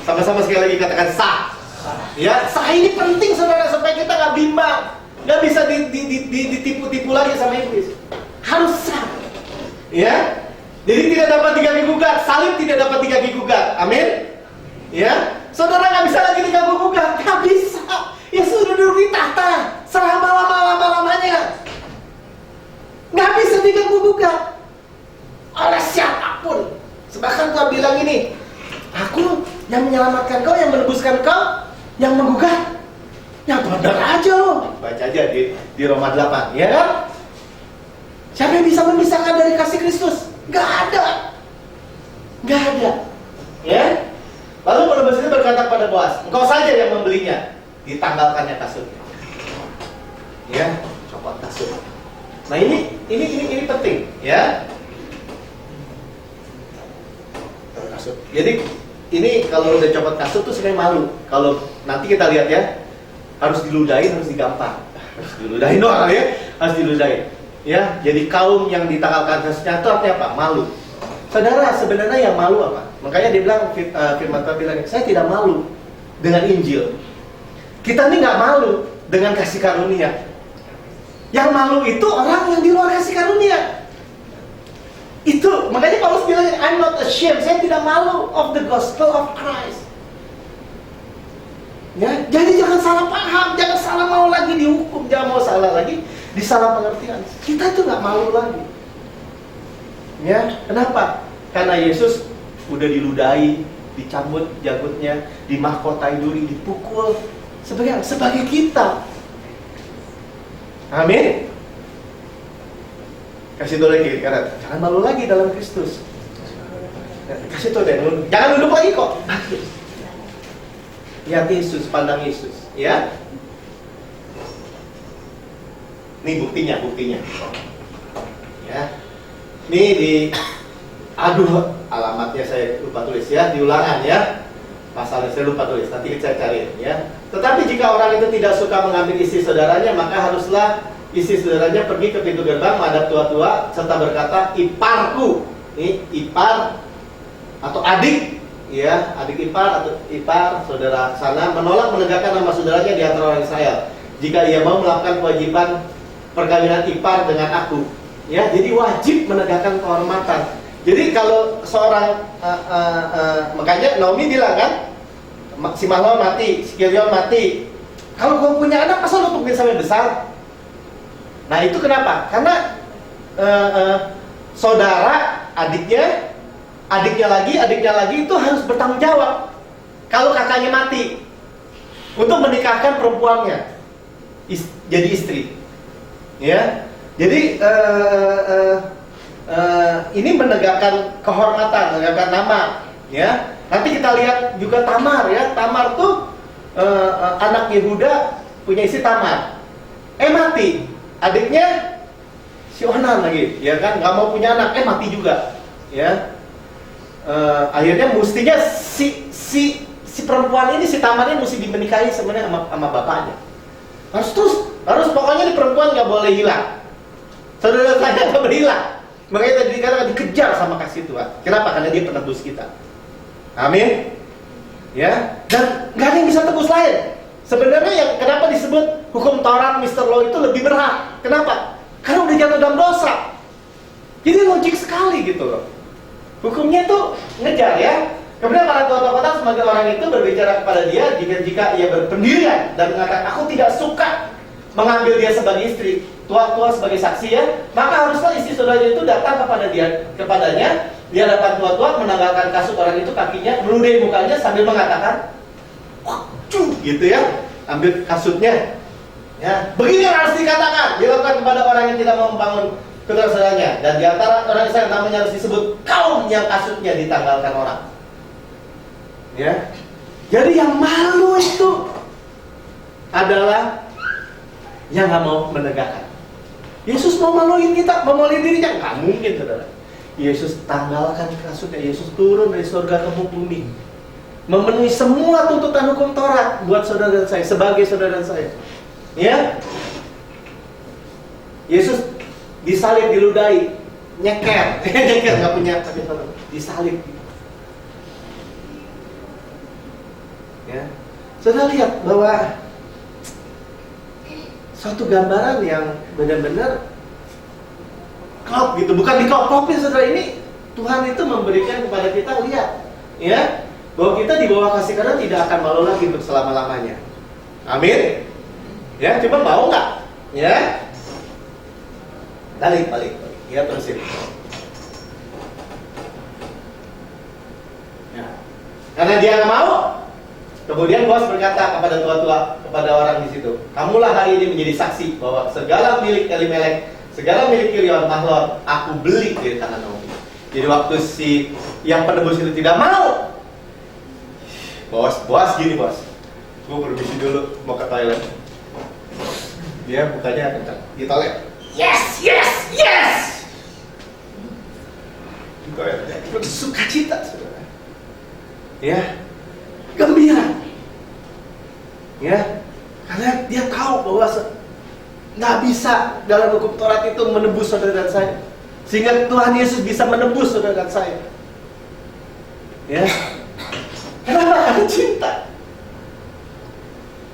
[SPEAKER 1] Sama-sama sekali lagi katakan sah. Ya, sah ini penting saudara supaya kita nggak bimbang, nggak bisa ditipu-tipu lagi sama iblis. Harus sah. Ya. Jadi tidak dapat diganggu-gugat, salib tidak dapat diganggu-gugat. Amin. Ya, saudara nggak bisa lagi diganggu-gugat, nggak bisa. Ya sudah duduk di tahta selama-lamanya, nggak bisa diganggu-gugat oleh siapapun. Bahkan Tuhan bilang ini, aku yang menyelamatkan kau, yang menebuskan kau, yang menggugat. Ya benar aja loh. Baca aja di Roma 8, ya kan? Siapa yang bisa memisahkan dari kasih Kristus? Gak ada. Gak ada. Ya. Lalu penebus itu berkata kepada Boas, engkau saja yang membelinya. Ditanggalkannya kasutnya. Ya, copot kasut. Nah ini penting, ya. Kasut. Jadi ini kalau udah copot kasut tuh sebenarnya malu. Kalau nanti kita lihat ya, harus diludahin, harus digampar. Harus diludahin doang ya, harus diludahin. Ya, jadi kaum yang ditanggalkan kasutnya itu artinya apa? Malu. Saudara, sebenarnya yang malu apa? Makanya dia bilang, firman Tuhan bilang, saya tidak malu dengan Injil. Kita ini nggak malu dengan kasih karunia. Yang malu itu orang yang di luar kasih karunia. Itu, makanya Paulus bilang, I'm not ashamed, saya tidak malu of the gospel of Christ. Ya, jadi jangan salah paham, jangan salah mau lagi dihukum, jangan mau salah lagi disalah pengertian. Kita tuh nggak malu lagi. Ya, kenapa? Karena Yesus udah diludahi, dicabut janggutnya, dimahkotai duri, dipukul sebagai kita. Amin. Kasih tahu lagi, karena jangan malu lagi dalam Kristus. Kasih tahu deh, jangan duduk lagi kok. Lihat Yesus, pandang Yesus, ya. Ini buktinya. Ya. Ini aduh, alamatnya saya lupa tulis ya, di Ulangan ya. Pasalnya saya lupa tulis, nanti saya cari ya. Tetapi jika orang itu tidak suka mengambil istri saudaranya, maka haruslah istri saudaranya pergi ke pintu gerbang menghadap tua-tua serta berkata, iparku. Ini ipar atau adik ya, adik ipar atau ipar saudara sana menolak menegakkan nama saudaranya di antara orang Israel jika ia mau melakukan kewajiban perkawinan ipar dengan aku. Ya, jadi wajib menegakkan kehormatan. Jadi kalau seorang makanya Naomi bilang kan, si Mahlon mati, si Kilion mati. Kalau gue punya anak, masa lu tungguin sampai besar? Nah itu kenapa? Karena saudara, adiknya lagi itu harus bertanggung jawab. Kalau kakaknya mati, untuk menikahkan perempuannya, jadi istri. Ya, jadi ini menegakkan kehormatan, menegakkan nama. Ya, nanti kita lihat juga Tamar ya. Tamar tuh anak Yehuda punya istri Tamar. Mati, adiknya si Onan lagi, ya kan, nggak mau punya anak, mati juga. Ya, akhirnya mestinya si perempuan ini, si Tamar ini mesti dimenikahi sebenarnya sama bapaknya. Harus pokoknya di perempuan nggak boleh hilang. Saudara saya nggak boleh hilang. Makanya tadi dikatakan dikejar sama kasih Tuhan. Kenapa? Karena dia penebus kita. Amin. Ya, dan nggak ada yang bisa tebus lain. Sebenarnya yang kenapa disebut hukum Taurat Mr. Law itu lebih berhak? Kenapa? Karena udah jatuh dalam dosa. Jadi logik sekali gitu loh. Hukumnya tuh ngejar ya. Kemudian para tua-tua kota sebagai orang itu berbicara kepada dia jika ia berpendirian dan mengatakan aku tidak suka mengambil dia sebagai istri, tua-tua sebagai saksi ya, maka haruslah istri saudaranya itu datang kepadanya di hadapan tua-tua, menanggalkan kasut orang itu kakinya, meludahi mukanya sambil mengatakan, gitu ya, ambil kasutnya. Ya, begini harus dikatakan, dilakukan kepada orang yang tidak mau membangun saudaranya, dan di antara orang Israel namanya harus disebut kaum yang kasutnya ditanggalkan orang. Ya, jadi yang malu itu adalah yang nggak mau menegakkan. Yesus mau maluin kita, mau maluin dirinya, nggak mungkin saudara. Yesus tanggalkan kasutnya, Yesus turun dari surga ke bumi, memenuhi semua tuntutan hukum Taurat buat saudara dan saya, sebagai saudara dan saya. Ya, Yesus disalib, diludahi, nyeker nggak punya kaki saudara, disalib. Ya, saudara lihat bahwa suatu gambaran yang benar-benar klop gitu, bukan diklop-klopin saudara. Ini Tuhan itu memberikan kepada kita, lihat ya, bahwa kita di bawah kasih karunia tidak akan malu lagi untuk selama-lamanya. Amin. Ya, coba mau nggak? Ya, balik, ya terusin. Ya. Karena dia nggak mau. Kemudian bos berkata kepada tua-tua, kepada orang di situ, kamulah hari ini menjadi saksi bahwa segala milik Elimelek, segala milik Kilion, Mahlon, aku beli dari tangan Naomi. Jadi waktu si yang penebus itu tidak mau, bos gini bos, gue permisi dulu mau ke toilet. Dia bukanya kencang di toilet. Yes. Di toiletnya bersukacita, saudara. Ya. Gembira, ya, karena dia tahu bahwa nggak bisa dalam hukum Taurat itu menebus saudara dan saya, sehingga Tuhan Yesus bisa menebus saudara dan saya. Ya, kenapa? Karena cinta.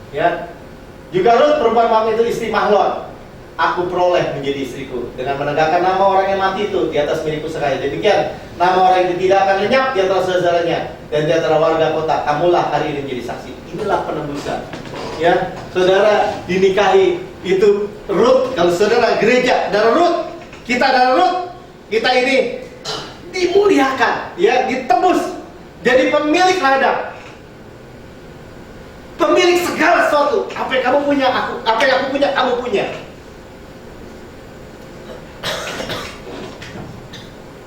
[SPEAKER 1] Ya, juga Rut perempuan itu istri Mahlon, aku peroleh menjadi istriku dengan menegakkan nama orang yang mati itu di atas milikku sekaya. Demikian nama orang itu tidak akan lenyap di antara saudaranya dan di antara warga kota. Kamulah hari ini menjadi saksi. Inilah penebusan. Ya, saudara dinikahi itu Rut. Kalau saudara gereja dan Rut, kita dan Rut, kita ini dimuliakan, ya, ditebus jadi pemilik ladang, pemilik segala sesuatu. Apa yang kamu punya, apa yang aku punya, kamu punya.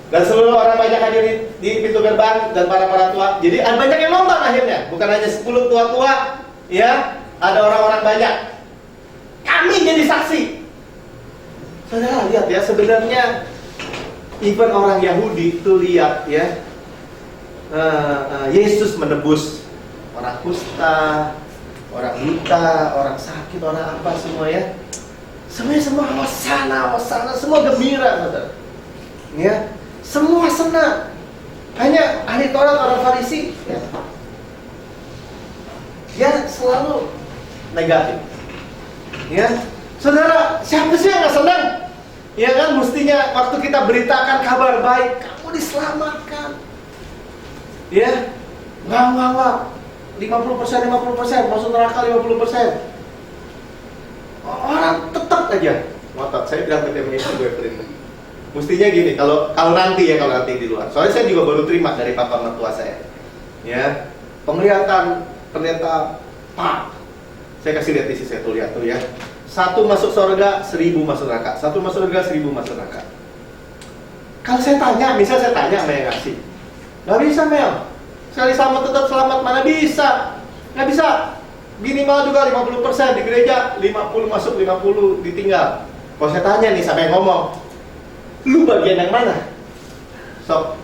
[SPEAKER 1] Dan seluruh orang banyak hadir di pintu gerbang dan para tua. Jadi ada banyak yang nonton akhirnya. Bukan hanya 10 tua-tua, ya, ada orang-orang banyak. Kami jadi saksi. Saudara lihat ya, sebenarnya even orang Yahudi itu lihat ya, Yesus menebus orang kusta, orang buta, orang sakit, orang apa semua ya. Semuanya semua hosana, semua gembira, saudara. Ya. Semua senang. Hanya ahli Taurat, orang Farisi, ya, dia selalu negatif. Ya, saudara, siapa sih yang nggak senang? Ya kan, mestinya waktu kita beritakan kabar baik, kamu diselamatkan. Ya, nggak. 50%, masuk neraka 50%. Orang tetap aja ngotot. Saya bilang ke tim itu gue terima. Mestinya gini, kalau nanti di luar. Soalnya saya juga baru terima dari papa mertua saya. Ya, penglihatan ternyata Pak. Saya kasih lihat isi saya tuh, lihat tuh ya. 1 masuk surga, 1000 masuk neraka. 1 masuk surga, 1000 masuk neraka. Kalau saya tanya, misal saya tanya sama yang ngasih, nggak bisa Mel. Sekali selamat tetap selamat, mana bisa? Nggak bisa. Minimal juga 50% di gereja, 50 masuk, 50 ditinggal. Kalau saya tanya nih sama yang ngomong, lu bagian yang mana? Sok,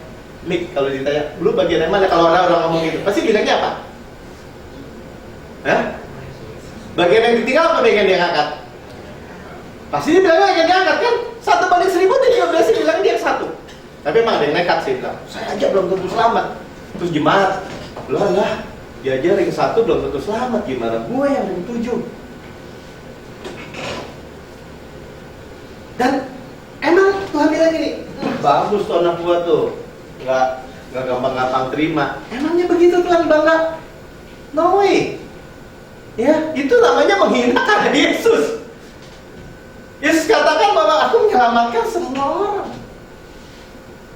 [SPEAKER 1] Mik, kalau ditanya, lu bagian yang mana? Kalau orang ngomong gitu, pasti bilangnya apa? Hah? Bagian yang ditinggal apa bagian yang angkat? Pasti dia bilang bagian yang angkat kan? 1/1000 dia juga biasa bilang dia 1. Tapi emang ada yang nekat sih bilang, saya aja belum tentu selamat. Terus jemaat, lah, dia aja ring 1 belum tentu selamat, gimana gue yang ring 7? Dan emang Tuhan bilang gini, bagus tuh anak gua tuh, nggak gampang-gampang terima. Emangnya begitu Tuhan bangga? No way. Ya, itu namanya menghinakan Yesus. Yesus katakan bahwa aku menyelamatkan semua orang.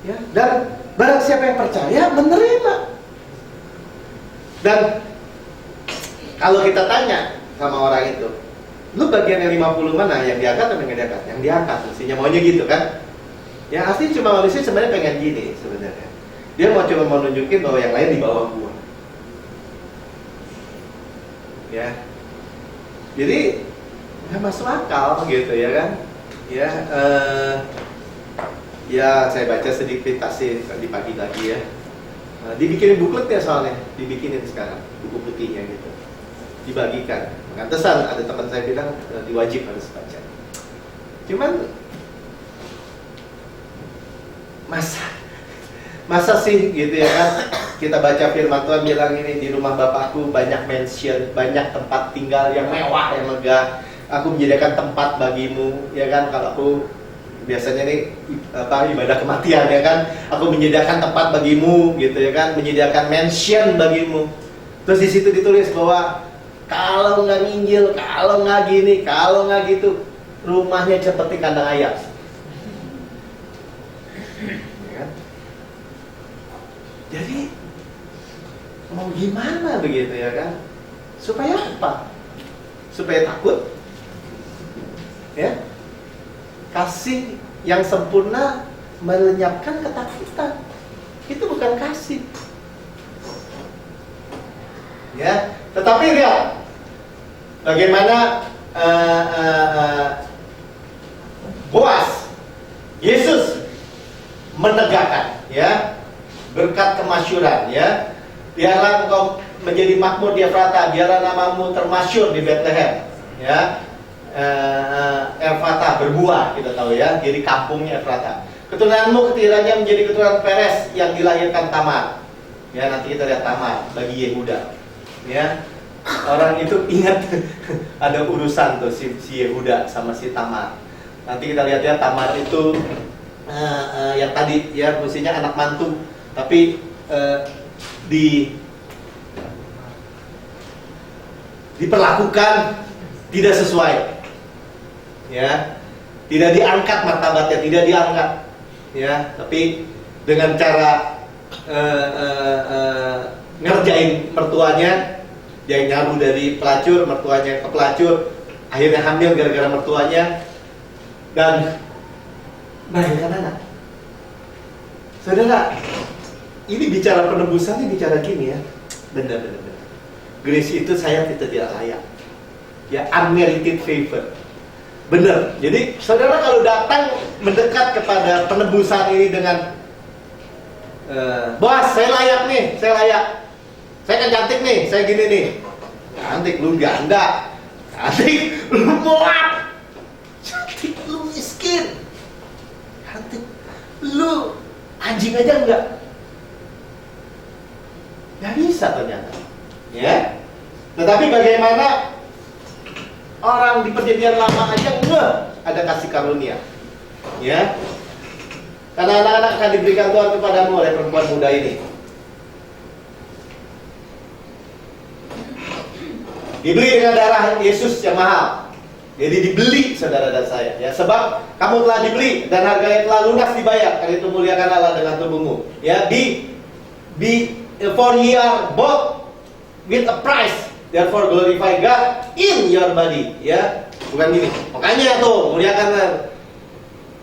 [SPEAKER 1] Ya, dan barang siapa yang percaya menerima. Dan kalau kita tanya sama orang itu, lu bagian yang 50 mana? Yang diangkat atau yang diangkat? Yang diangkat, mestinya maunya gitu kan? Ya asli cuma manusia sebenarnya pengen gini sebenarnya. Dia cuma mau nunjukin bahwa yang lain di bawah gua. Ya, jadi nggak masuk akal gitu ya kan? Ya, ya saya baca sedikit kasih di pagi lagi ya. Dibikinin bukletnya soalnya, dibikinin sekarang buku putihnya gitu, dibagikan. Pantesan ada teman saya bilang diwajib harus baca. Cuman masa sih gitu ya kan? Kita baca firman Tuhan bilang ini, di rumah Bapakku banyak mansion, banyak tempat tinggal yang mewah, yang megah. Aku menyediakan tempat bagimu, ya kan? Kalau aku biasanya nih ibadah kematian ya kan, aku menyediakan tempat bagimu gitu ya kan, menyediakan mansion bagimu. Terus di situ ditulis bahwa kalau nggak nginjil, kalau nggak gini, kalau nggak gitu, rumahnya seperti kandang ayam. Ya kan? Jadi mau gimana begitu ya kan? Supaya apa? Supaya takut? Ya? Kasih yang sempurna melenyapkan ketakutan. Itu bukan kasih. Ya, tetapi lihat bagaimana Boas, Yesus menegakkan, ya, berkat kemasyuran, ya. Biarlah engkau menjadi makmur di Efrata, biarlah namamu termasyur di Bethlehem, ya. Efrata berbuah, kita tahu ya, jadi kampungnya Efrata. Keturunanmu ketiranya menjadi keturunan Peres yang dilahirkan Tamar. Ya, nanti kita lihat Tamar bagi Yehuda. Ya, orang itu ingat ada urusan tuh si Yehuda sama si Tamar. Nanti kita lihat ya, Tamar itu yang tadi ya mestinya anak mantu, tapi diperlakukan tidak sesuai. Ya, tidak diangkat martabatnya, tidak diangkat, ya, tapi dengan cara ngerjain mertuanya, dia nyaru dari pelacur, mertuanya ke pelacur, akhirnya hamil gara-gara mertuanya dan melahirkan anak. Saudara, ini bicara penebusan, ini bicara gini ya, benar. Grace itu saya tidak layak, ya, unmerited favor. Benar. Jadi saudara kalau datang mendekat kepada penebusan ini dengan Bos, saya layak nih, saya layak. Saya kan cantik nih, saya gini nih. Cantik lu ganda. Cantik lu muat. Cantik lu miskin. Cantik lu anjing aja enggak. Nggak bisa ternyata. Ya. Tetapi bagaimana orang di perjanjian lama aja ada kasih karunia. Ya. Karena anak-anak akan diberikan Tuhan kepadamu oleh perempuan muda ini. Dibeli dengan darah Yesus yang mahal. Jadi dibeli saudara dan saya, ya, sebab kamu telah dibeli dan harganya telah lunas dibayar. Karena itu muliakan Allah dengan tubuhmu. Ya, for ye are bought with a price, therefore glorify God in your body. Ya, bukan gini. Makanya tuh muliakan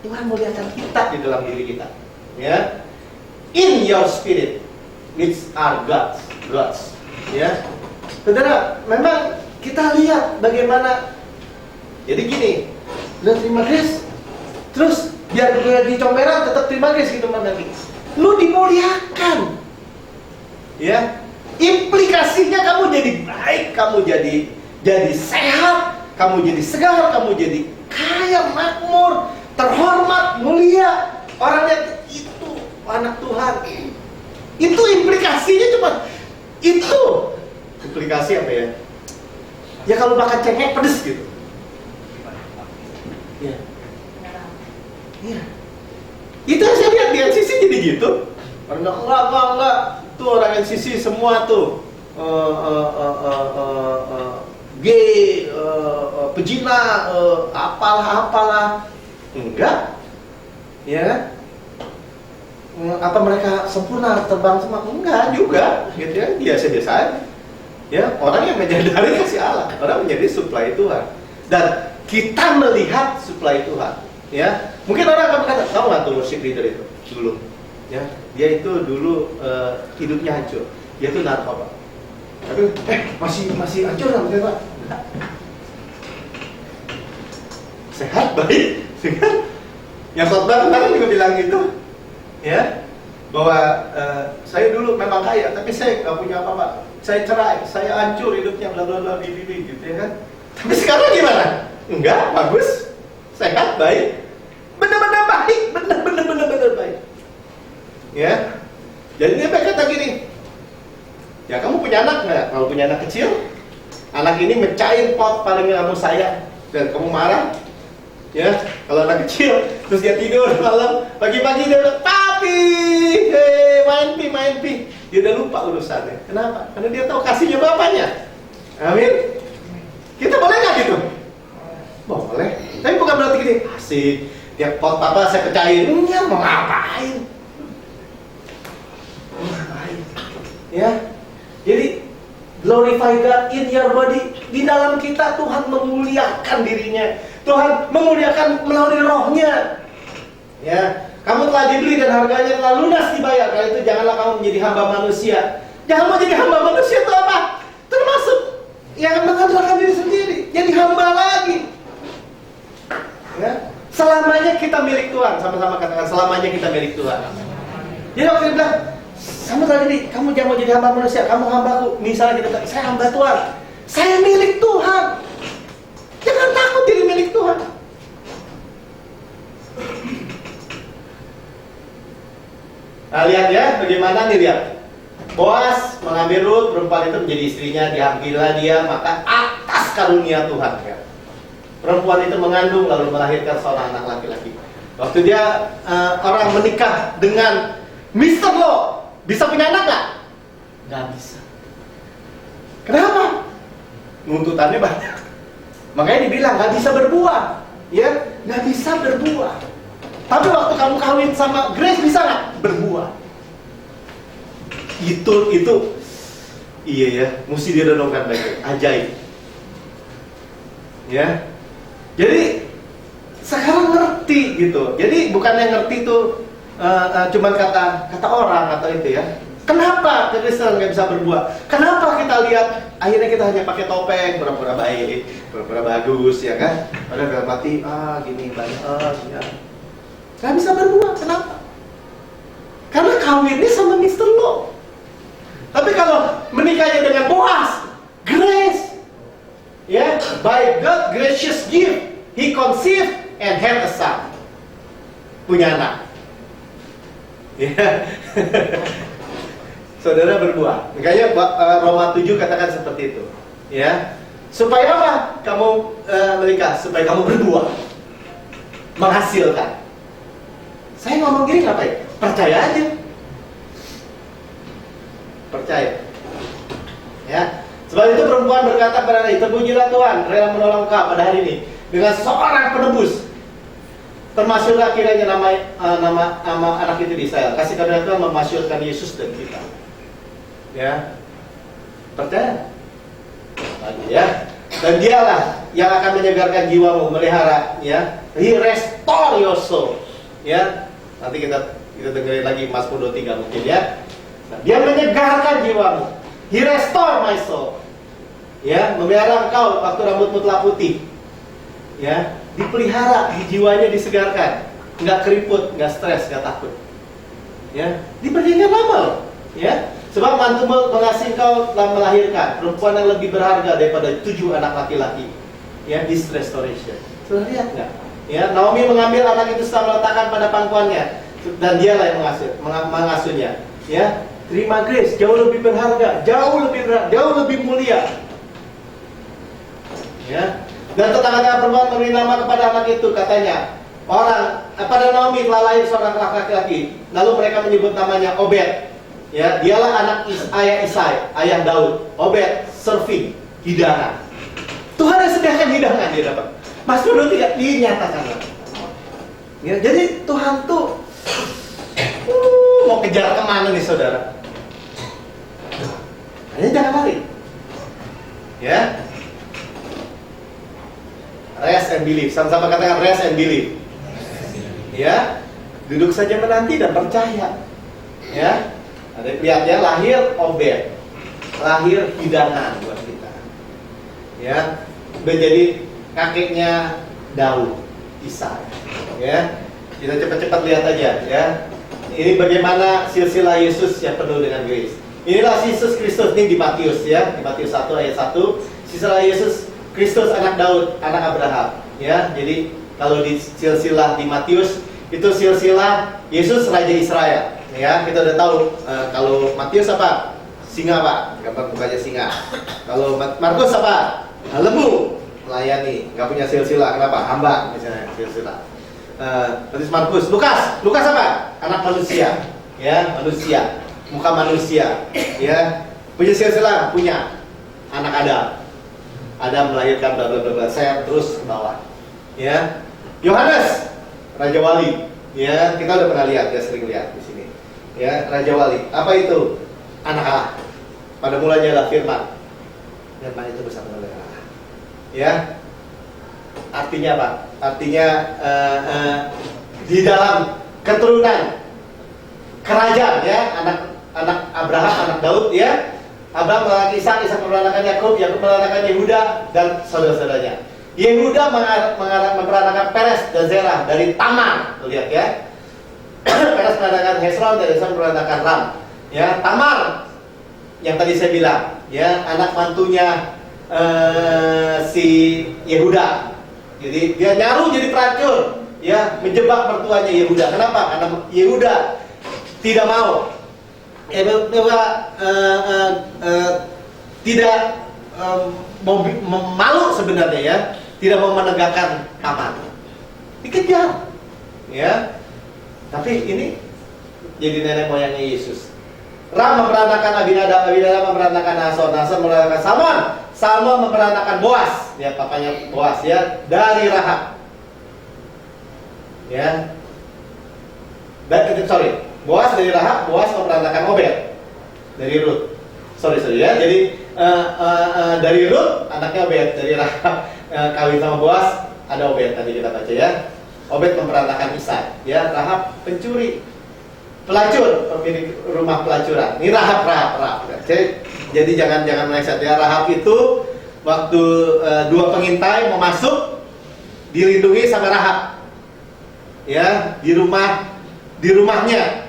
[SPEAKER 1] Tuhan, muliakan kita di dalam diri kita. Ya, in your spirit, which are God's. Ya, saudara, memang kita lihat bagaimana. Jadi gini, udah terima grace, terus biar gue di comberan tetap terima grace gitu lagi. Lu dimuliakan, ya. Implikasinya kamu jadi baik, kamu jadi sehat, kamu jadi segar, kamu jadi kaya, makmur, terhormat, mulia. Orangnya itu anak Tuhan. Itu implikasinya cuma itu. Implikasi apa ya? Ya kalau makan cengkeh pedes gitu. Ya. Ya. Itu yang saya lihat di NCC jadi gitu. Enggak. Tuh orang NCC semua tuh gay, pejina, apalah. Enggak. Ya. Apa mereka sempurna terbang semua? Enggak juga. Gitu ya, biasa-biasa aja. Ya, orang yang menyadari kasih Allah, orang menjadi supply Tuhan. Dan kita melihat supply Tuhan, ya. Mungkin orang akan berkata, tahu nggak tuh worship leader itu dulu, ya. Dia itu dulu hidupnya hancur, dia itu narkoba. Tapi masih hancur kan, Pak? Sehat, baik, sehat. Yang khotbah kemarin juga bilang gitu, ya, bahwa saya dulu memang kaya, tapi saya nggak punya apa-apa. Saya cerai, saya hancur hidupnya, bla bla bla, gitu ya kan. Tapi sekarang gimana? Enggak, bagus, sehat, baik, benar-benar baik, benar-benar baik. Ya, jadi dia kata gini, ya kamu punya anak nggak? Kalau punya anak kecil, anak ini mecahin pot paling kamu sayang dan kamu marah. Ya, kalau anak kecil, terus dia tidur malam, pagi-pagi dia udah, papi, main pi. Dia udah lupa urusannya. Kenapa? Karena dia tahu kasihnya bapaknya. Amin. Kita boleh nggak gitu? Boleh. Tapi bukan berarti gini, asik, tiap pot papa saya pecahin. Enggak, mau ngapain? Ya. Jadi glorify God in your body. Di dalam kita Tuhan memuliakan dirinya. Tuhan memuliakan melalui rohnya. Ya, kamu telah dibeli dan harganya telah lunas dibayar. Karena itu janganlah kamu menjadi hamba manusia. Jangan mau jadi hamba manusia itu apa? Termasuk yang mengandalkan diri sendiri, jadi hamba lagi. Ya, selamanya kita milik Tuhan. Sama-sama katakan, selamanya kita milik Tuhan. Jadi waktu dia bilang, kamu tadi, kamu jangan mau jadi hamba manusia, kamu hambaku. Misalnya kita bilang, saya hamba Tuhan, saya milik Tuhan. Jangan takut jadi milik Tuhan. Nah, lihat ya, bagaimana nih, lihat. Boas mengambil Rut, perempuan itu menjadi istrinya, diambillah dia, maka atas karunia Tuhan. Ya. Perempuan itu mengandung lalu melahirkan seorang anak laki-laki. Waktu dia orang menikah dengan Mr. Lo, bisa punya anak nggak? Nggak bisa. Kenapa? Nuntutannya banyak. Makanya dibilang nggak bisa berbuah, ya, nggak bisa berbuah. Tapi waktu kamu kawin sama Grace bisa nggak berbuah? Itu iya ya, mesti direnungkan baik-baik. Ajaib. Ya. Jadi sekarang ngerti gitu. Jadi bukan yang ngerti itu cuman kata orang atau itu ya. Kenapa Kristen nggak bisa berbuah? Kenapa kita lihat akhirnya kita hanya pakai topeng, pura-pura baik, pura-pura bagus ya kan? Padahal dalam hati gini banyak ya. Nggak bisa berbuah. Kenapa? Karena kawinnya sama Mr. Lo. Tapi kalau menikahnya dengan Boaz, Grace, ya, by God gracious gift, he conceived and had a son. Punya anak. Ya. saudara berbuah. Makanya Roma 7 katakan seperti itu. Ya, supaya apa? Kamu menikah, supaya kamu berbuah, menghasilkan. Saya ngomong gini ngapain? Percaya aja. Percaya. Ya. Sebab itu perempuan berkata kepada Nabi, terpujilah Tuhan, rela menolong kau pada hari ini dengan seorang penebus. Termasyurlah kiranya nama anak itu di Israel. Kasih karunia Tuhan memasyurkan Yesus dan kita. Ya. Percaya. Lagi ya. Dan dialah yang akan menyegarkan jiwamu, melihara, ya. He restore your soul. Ya. Nanti kita dengerin lagi Mazmur 23 mungkin ya. Nah, dia menyegarkan jiwamu. He restore my soul. Ya, memelihara engkau waktu rambutmu telah putih. Ya, dipelihara, jiwanya disegarkan, nggak keriput, nggak stres, nggak takut. Ya, diperjanjian lama loh. Ya, sebab mantumu mengasihi engkau telah melahirkan perempuan yang lebih berharga daripada 7 anak laki-laki. Ya, this restoration. Sudah lihat nggak? Ya, Naomi mengambil anak itu setelah meletakkan pada pangkuannya, dan dialah yang mengasuhnya. Ya, terima grace, jauh lebih berharga, jauh lebih mulia. Ya. Dan tetangga perempuan memberi nama kepada anak itu, katanya, pada Naomi telah lahir seorang laki-laki. Lalu mereka menyebut namanya Obed. Ya, dialah anak ayah Isai, ayah Daud. Obed serving, hidangan. Tuhan yang sediakan hidangan dia dapat. Mazmur 3 dinyatakan. Ya, jadi Tuhan tuh mau kejar kemana nih saudara? Hanya jangan lari. Ya. Rest and believe. Sama-sama katakan rest and believe. Ya, duduk saja menanti dan percaya. Ya, ada lihat ya, lahir Obed, lahir hidangan buat kita. Ya, menjadi kakeknya Daud, Isai. Ya, kita cepat-cepat lihat aja. Ya, ini bagaimana silsilah Yesus yang penuh dengan grace. Inilah Yesus Kristus ini di Matius ya, di Matius 1 ayat 1. Silsilah Yesus Kristus anak Daud, anak Abraham. Ya, jadi kalau di silsilah di Matius itu silsilah Yesus Raja Israel. Ya, kita udah tahu kalau Matius apa? Singa pak, gambar mukanya singa. Kalau Markus apa? Lembu, melayani, nggak punya silsilah. Kenapa? Hamba misalnya silsilah. Terus Markus, Lukas apa? Anak manusia. Ya, manusia, muka manusia. Ya, punya silsilah, punya anak Adam melahirkan bla bla bla. Saya terus ke bawah. Ya. Yohanes, Raja Wali. Ya, kita udah pernah lihat, ya sering lihat di sini. Ya, Raja Wali. Apa itu? Anak Allah. Pada mulanya adalah firman. Firman itu bersama dengan Allah. Ya. Artinya apa? Artinya di dalam keturunan kerajaan ya, anak Abraham, anak Daud ya. Abraham melahirkan Ishak, Ishak memperanakan Yakub, Yakub memperanakan Yehuda dan saudara-saudaranya. Yehuda memperanakan Peres dan Zerah dari Tamar. Lihat ya. Peres memperanakan Hesron dan Hesron memperanakan Ram. Ya, Tamar yang tadi saya bilang, ya, anak mantunya si Yehuda. Jadi dia nyaru jadi pelacur, ya, menjebak mertuanya Yehuda. Kenapa? Karena Yehuda tidak mau. Tidak malu sebenarnya ya, tidak mau menegakkan Tamar, dikejar, ya. Tapi ini jadi nenek moyangnya Yesus. Ram memperanakan Abinadab, Abinadab memperanakan Nason, Nason memperanakan Salmon, Salmon memperanakan Boas, ya papanya Boas ya, dari Rahab, ya. Boas dari Rahab, Boas memperanakan Obed dari Rut. Sorry ya. Jadi dari Rut anaknya Obed, dari Rahab kawin sama Boas ada Obed tadi kita baca ya. Obed memperanakan Isai, ya. Rahab pencuri, pelacur, pemilik rumah pelacuran. Ini Rahab. Jadi jangan meleset ya. Rahab itu waktu dua pengintai mau masuk dilindungi sama Rahab, ya, di rumahnya.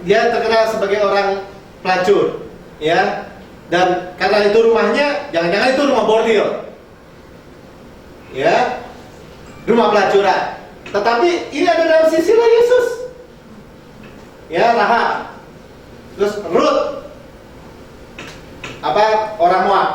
[SPEAKER 1] Dia terkenal sebagai orang pelacur, ya, dan karena itu rumahnya, jangan-jangan itu rumah bordil, ya, rumah pelacuran. Tetapi ini ada dalam silsilah Yesus, ya, Rahab. Terus Ruth, apa, orang Moab,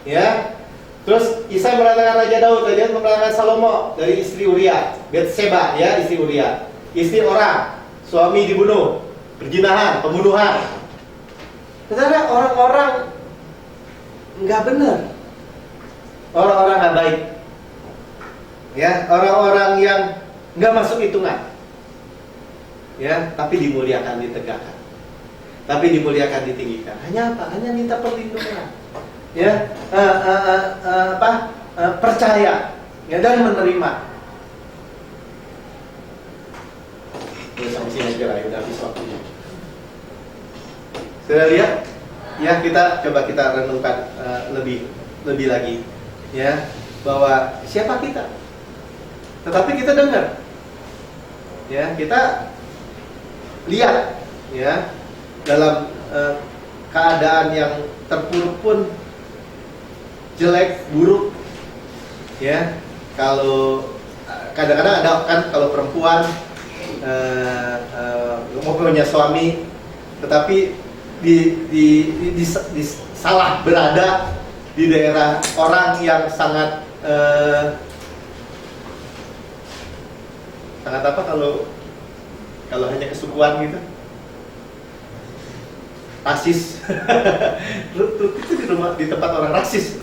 [SPEAKER 1] ya. Terus Isai memenangkan Raja Daud, Raja Daud memenangkan Salomo dari istri Uria, Betseba, ya, istri Uria, istri orang, suami dibunuh, perzinahan, pembunuhan. Saudara, orang-orang nggak benar, orang-orang nggak baik, ya, orang-orang yang nggak masuk hitungan, ya, tapi dimuliakan, ditegakkan, tapi dimuliakan, ditinggikan. Hanya apa? Hanya minta perlindungan, ya, percaya, ya, dan menerima. Udah sampai sini aja lah, udah habis waktunya. Sudah lihat? Ya, kita coba kita renungkan lebih lagi, ya, bahwa siapa kita. Tetapi kita dengar, ya, kita lihat, ya, dalam keadaan yang terpuruk pun, jelek, buruk, ya. Kalau kadang-kadang ada kan, kalau perempuan mau punya suami, tetapi di salah berada di daerah orang yang sangat apa, kalau hanya kesukuan gitu, rasis. Itu di tempat orang rasis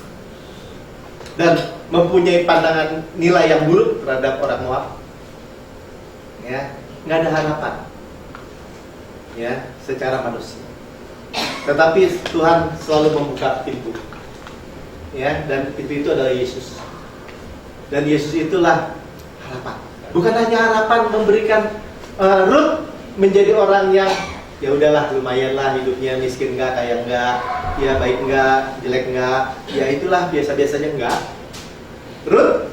[SPEAKER 1] dan mempunyai pandangan nilai yang buruk terhadap orang Moab, ya, nggak ada harapan, ya, secara manusia. Tetapi Tuhan selalu membuka pintu, ya, dan pintu itu adalah Yesus. Dan Yesus itulah harapan. Bukan hanya harapan memberikan Ruth menjadi orang yang ya udahlah, lumayan lah hidupnya, miskin enggak, kaya enggak, ya baik enggak, jelek enggak, ya itulah biasa-biasanya enggak. Ruth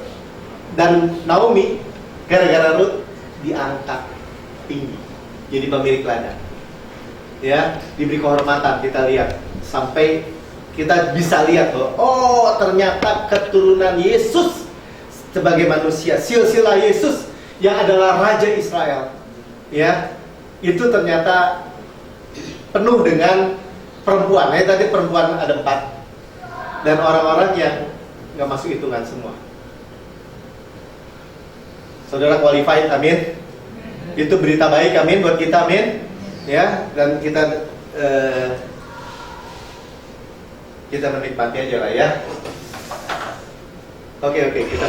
[SPEAKER 1] dan Naomi, gara-gara Ruth diangkat tinggi jadi pemilik ladang, ya, diberi kehormatan. Kita lihat sampai kita bisa lihat bahwa oh, ternyata keturunan Yesus sebagai manusia, silsilah Yesus yang adalah Raja Israel, ya, itu ternyata penuh dengan perempuan. Ya, tadi perempuan ada 4 dan orang-orang yang nggak masuk hitungan semua. Saudara qualified, amin. Itu berita baik, amin, buat kita, amin. Ya, dan kita menikmati aja lah, ya. Oke, kita